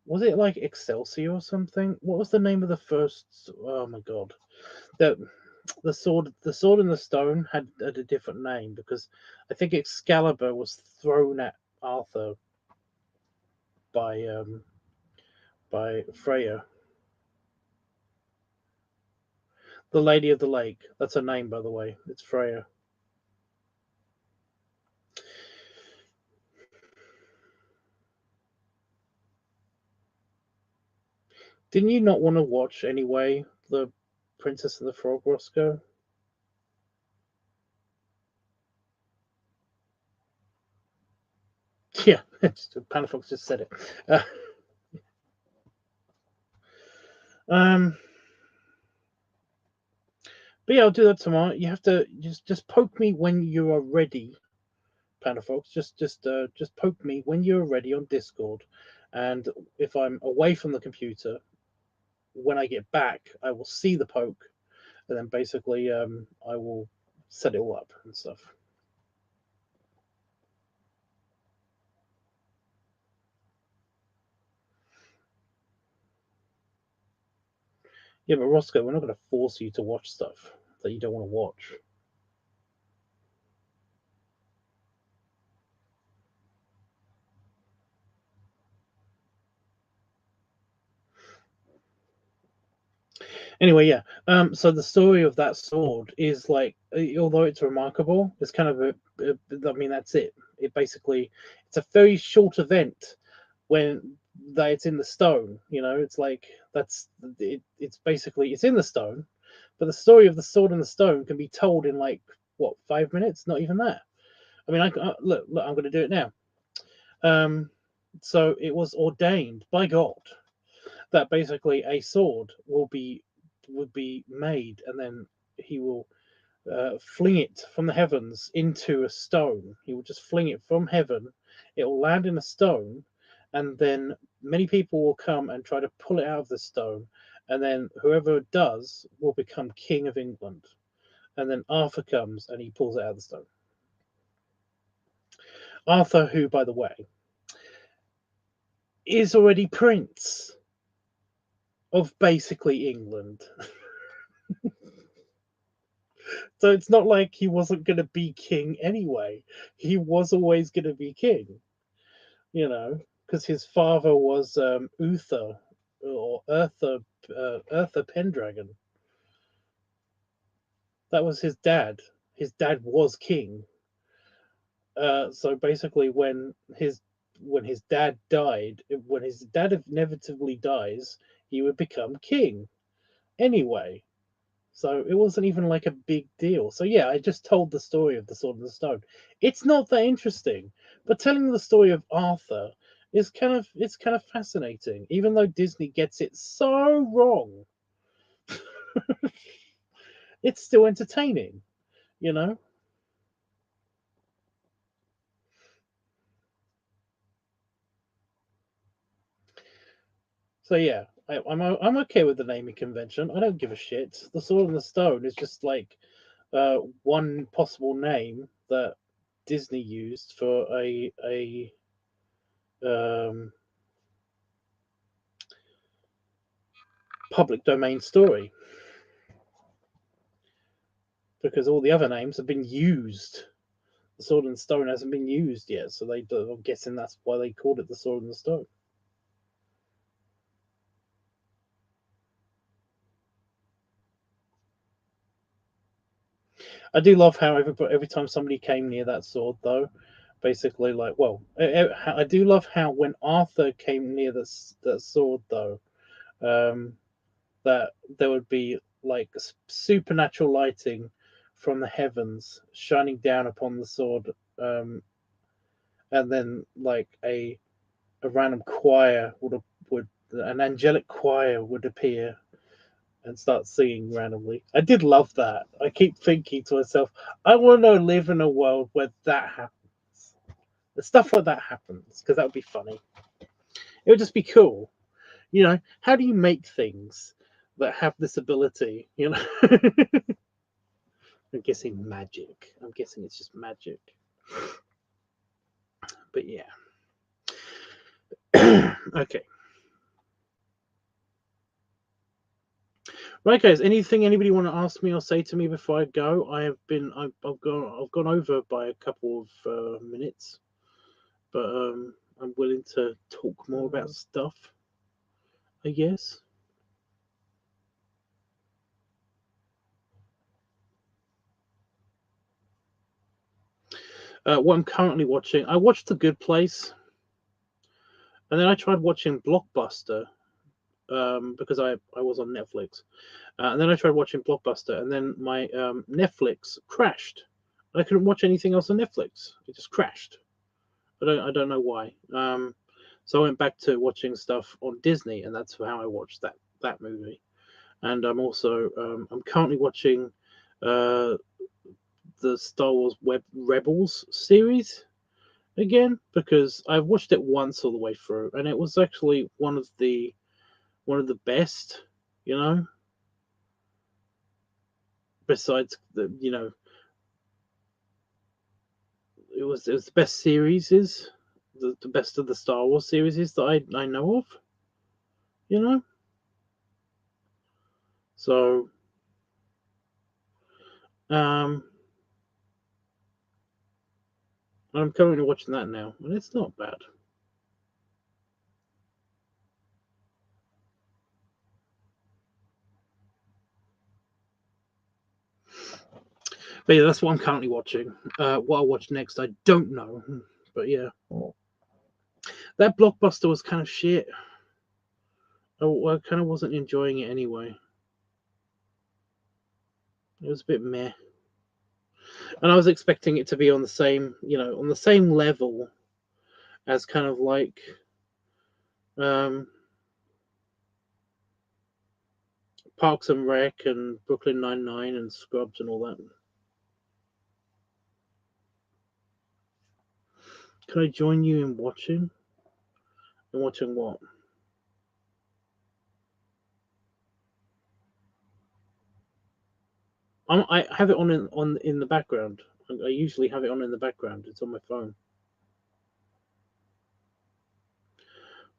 Was it like Excelsior or something? What was the name of the first? Oh my god, the the sword and the stone had a different name, because I think Excalibur was thrown at Arthur by Freya, the Lady of the Lake. That's her name, by the way. It's Freya. Didn't you not want to watch anyway? The Princess and the Frog, Roscoe. Yeah, Panafox just said it. Um, but yeah, I'll do that tomorrow. You have to just poke me when you are ready, Panafox. Just poke me when you're ready on Discord, and if I'm away from the computer, when I get back, I will see the poke, and then basically I will set it all up and stuff. Yeah, but Roscoe, we're not going to force you to watch stuff that you don't want to watch. Anyway, yeah. So the story of that sword is like, although it's remarkable, it's kind of I mean, that's it. It basically, it's a very short event when that it's in the stone. It's like that's it. It's basically it's in the stone, but the story of the sword and the stone can be told in like what 5 minutes? Not even that. I mean, look. I'm going to do it now. Um, so it was ordained by God that basically a sword would be made, and then he will fling it from the heavens into a stone. He will just fling it from heaven. It will land in a stone, and then many people will come and try to pull it out of the stone, and then whoever does will become king of England. And then Arthur comes and he pulls it out of the stone. Arthur, who, by the way, is already prince of basically England. So it's not like he wasn't going to be king anyway. He was always going to be king, because his father was Uther, or Eartha Pendragon. That was his dad. His dad was king. So basically, when his dad died, when his dad inevitably dies, he would become king anyway. So it wasn't even like a big deal. So yeah, I just told the story of the Sword and the Stone. It's not that interesting, but telling the story of Arthur is kind of fascinating, even though Disney gets it so wrong. It's still entertaining, you know. So yeah, I'm okay with the naming convention. I don't give a shit. The Sword and the Stone is just like one possible name that Disney used for a um, public domain story, because all the other names have been used. The Sword and Stone hasn't been used yet, so I'm guessing that's why they called it the Sword and the Stone. I do love how every time somebody came near that sword, though, basically, like, well, I do love how when Arthur came near that sword, though, um, that there would be like supernatural lighting from the heavens shining down upon the sword, and then like a random choir would an angelic choir would appear and start singing randomly. I did love that. I keep thinking to myself, I want to live in a world where that happens. The stuff like that happens because that would be funny. It would just be cool. How do you make things that have this ability? I'm guessing magic. I'm guessing it's just magic. But yeah. Okay. Right, guys. Anything anybody want to ask me or say to me before I go? I've gone over by a couple of minutes, but I'm willing to talk more about stuff, I guess. What I'm currently watching, I watched The Good Place, and then I tried watching Blockbuster because I was on Netflix, and then I tried watching Blockbuster, and then my Netflix crashed. I couldn't watch anything else on Netflix. It just crashed. I don't know why. So I went back to watching stuff on Disney, and that's how I watched that movie. And I'm currently watching uh, the Star Wars Web Rebels series again because I've watched it once all the way through, and it was actually one of the best. You know, besides it was the best series, is the best of the Star Wars series that I know of. You know, so um, I'm currently watching that now, and it's not bad. But yeah, that's what I'm currently watching. What I'll watch next, I don't know. But yeah, that blockbuster was kind of shit. I kind of wasn't enjoying it anyway. It was a bit meh, and I was expecting it to be on the same level as kind of like um, Parks and Rec and Brooklyn Nine-Nine and Scrubs and all that. Can I join you in watching? And watching what? I have it on in the background. I usually have it on in the background. It's on my phone.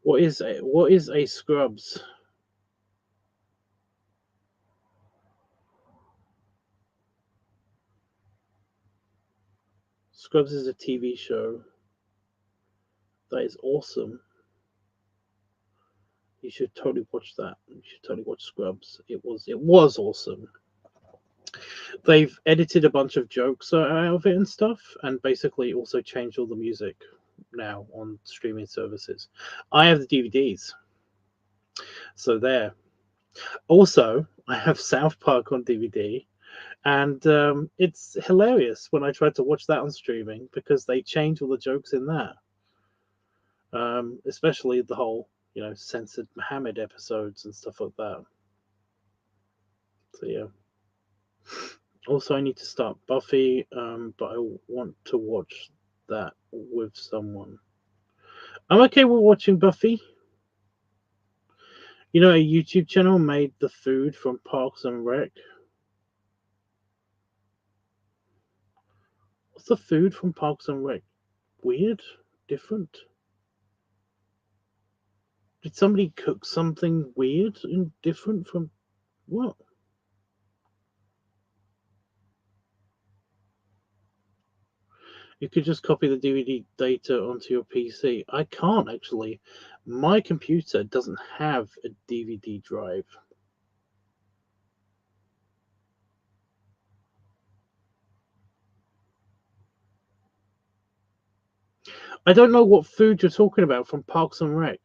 What is a Scrubs? Scrubs is a TV show that is awesome. You should totally watch that. You should totally watch Scrubs. It was awesome. They've edited a bunch of jokes out of it and stuff, and basically also changed all the music now on streaming services. I have the DVDs, so there. Also, I have South Park on DVD, and it's hilarious when I tried to watch that on streaming because they change all the jokes in that, especially the whole censored Muhammad episodes and stuff like that. So yeah. Also, I need to start Buffy, but I want to watch that with someone. I'm okay with watching Buffy. A YouTube channel made the food from Parks and Rec. What's the food from Parks and Rec? Weird? Different? Did somebody cook something weird and different from what? You could just copy the DVD data onto your PC. I can't actually. My computer doesn't have a DVD drive. I don't know what food you're talking about from Parks and Rec.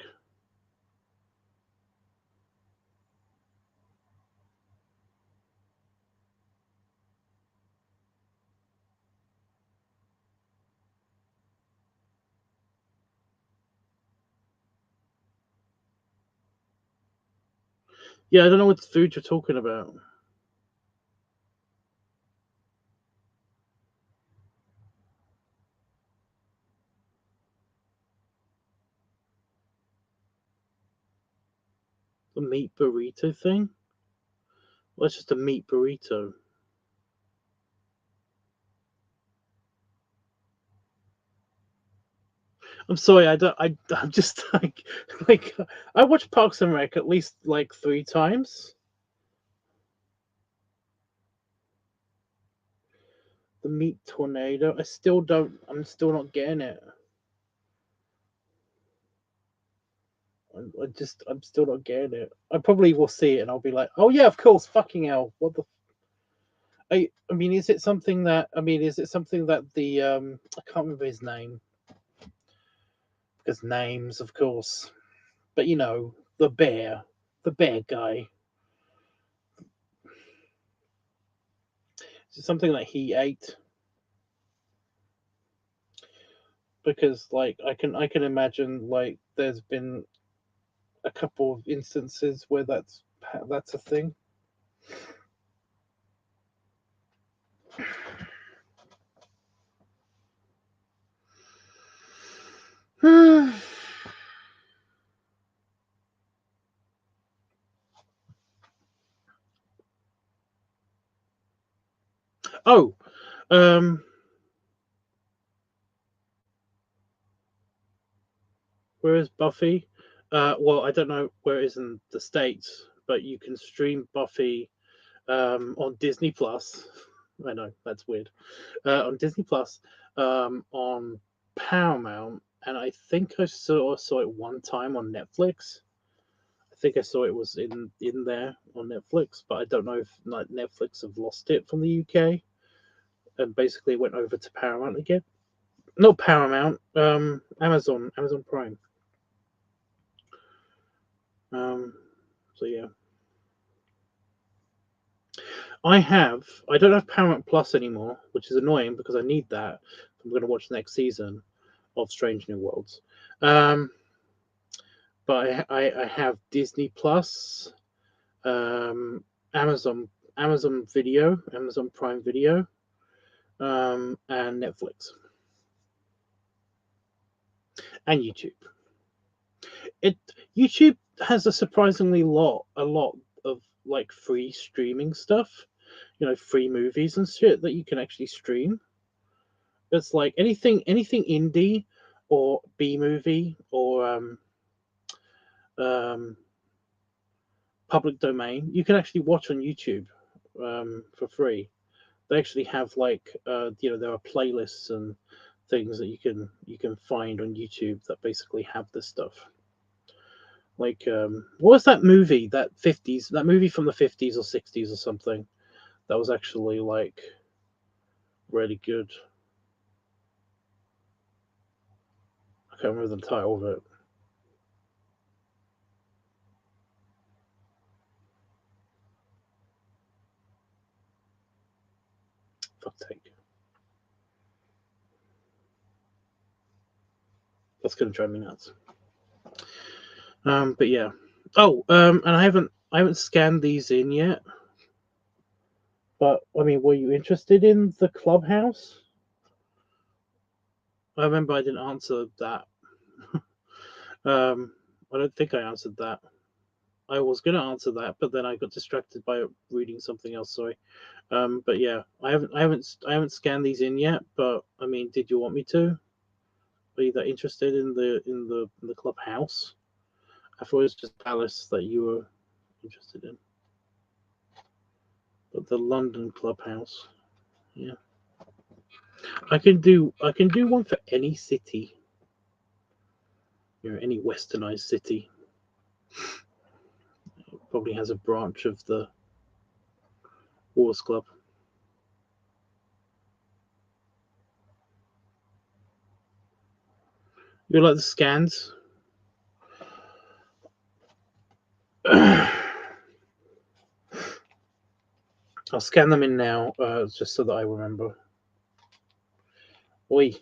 Yeah, I don't know what food you're talking about. The meat burrito thing? Well, it's just a meat burrito. I'm sorry, I'm just like I watched Parks and Rec at least like 3 times. The meat tornado. I'm still not getting it. I'm still not getting it. I probably will see it and I'll be like, oh yeah, of course, fucking hell. What the I mean, is it something that the I can't remember his name. Because names, of course. But the bear guy. Is it something that he ate? Because like I can imagine like there's been a couple of instances where that's a thing. Oh, where is Buffy? Well, I don't know where it is in the States, but you can stream Buffy on Disney Plus. I know that's weird. On Disney Plus, on Paramount, and I think I saw it one time on Netflix. I think I saw it was in there on Netflix, but I don't know if like Netflix have lost it from the UK and basically went over to Paramount again. Not Paramount, Amazon Prime. So yeah, I don't have Paramount Plus anymore, which is annoying because I need that if I'm going to watch the next season of Strange New Worlds. But I have Disney Plus, Amazon Video, Amazon Prime Video, and Netflix and YouTube. It YouTube has a lot of like free streaming stuff, free movies and shit that you can actually stream. It's like anything indie or B movie or um, public domain, you can actually watch on YouTube for free. They actually have like there are playlists and things that you can find on YouTube that basically have this stuff. Like, what was that movie? That movie from the 50s or 60s or something. That was actually like really good. I can't remember the title of it. Fuck take. That's gonna drive me nuts. But yeah. Oh, and I haven't scanned these in yet. But I mean, were you interested in the clubhouse? I remember I didn't answer that. I don't think I answered that. I was gonna answer that, but then I got distracted by reading something else. Sorry. But yeah, I haven't scanned these in yet. But I mean, did you want me to? Are you that interested in the clubhouse? I thought it was just Palace that you were interested in, but the London clubhouse, yeah. I can do one for any city, any westernized city. It probably has a branch of the Wars Club. You like the scans? I'll scan them in now, just so that I remember. Oi.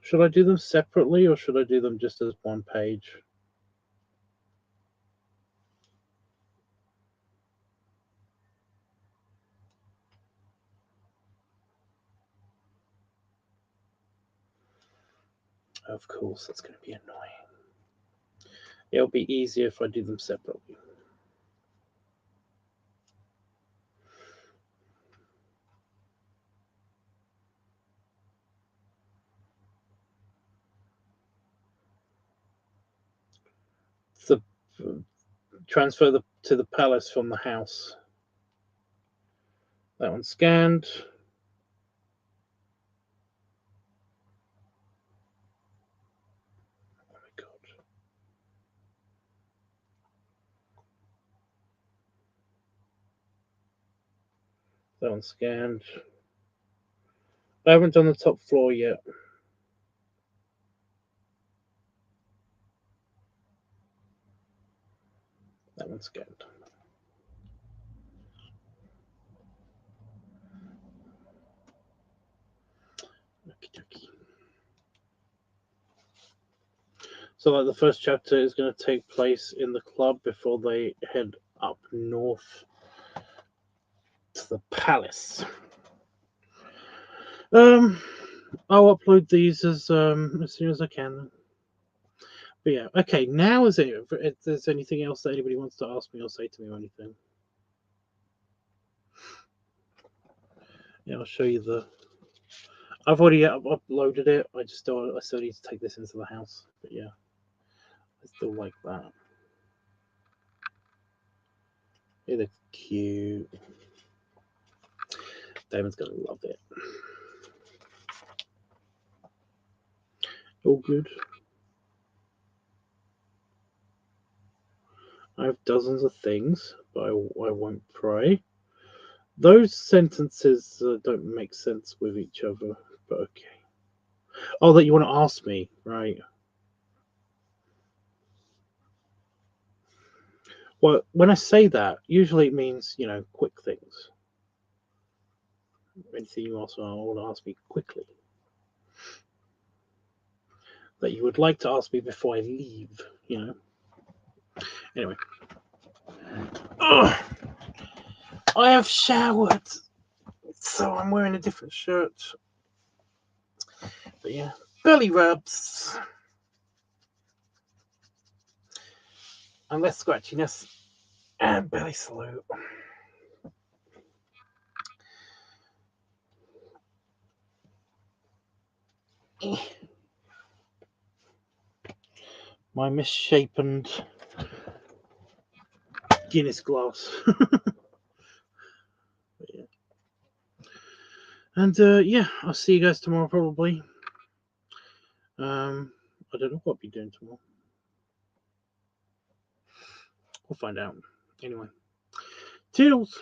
Should I do them separately, or should I do them just as one page? Of course, that's going to be annoying. It'll be easier if I do them separately. The transfer to the palace from the house. That one's scanned. Oh my god. That one's scanned. I haven't done the top floor yet. That one's scanned. Okie dokie. So, like, the first chapter is going to take place in the club before they head up north to the palace. I'll upload these as soon as I can. But yeah, okay. Now, if there's anything else that anybody wants to ask me or say to me or anything, yeah, I'll show you the. I've already uploaded it. I still need to take this into the house. But yeah, I still like that. It looks cute. Damon's gonna love it. All good. I have dozens of things, but I won't pray. Those sentences don't make sense with each other, but okay. Oh, that you want to ask me, right? Well, when I say that, usually it means, quick things. Anything you want to ask me quickly. That you would like to ask me before I leave, Anyway. Ugh. I have showered, so I'm wearing a different shirt. But yeah, belly rubs. And less scratchiness. And belly salute. My misshapen Guinness glass. Yeah. And yeah, I'll see you guys tomorrow probably. I don't know what I'll be doing tomorrow. We'll find out. Anyway, toodles.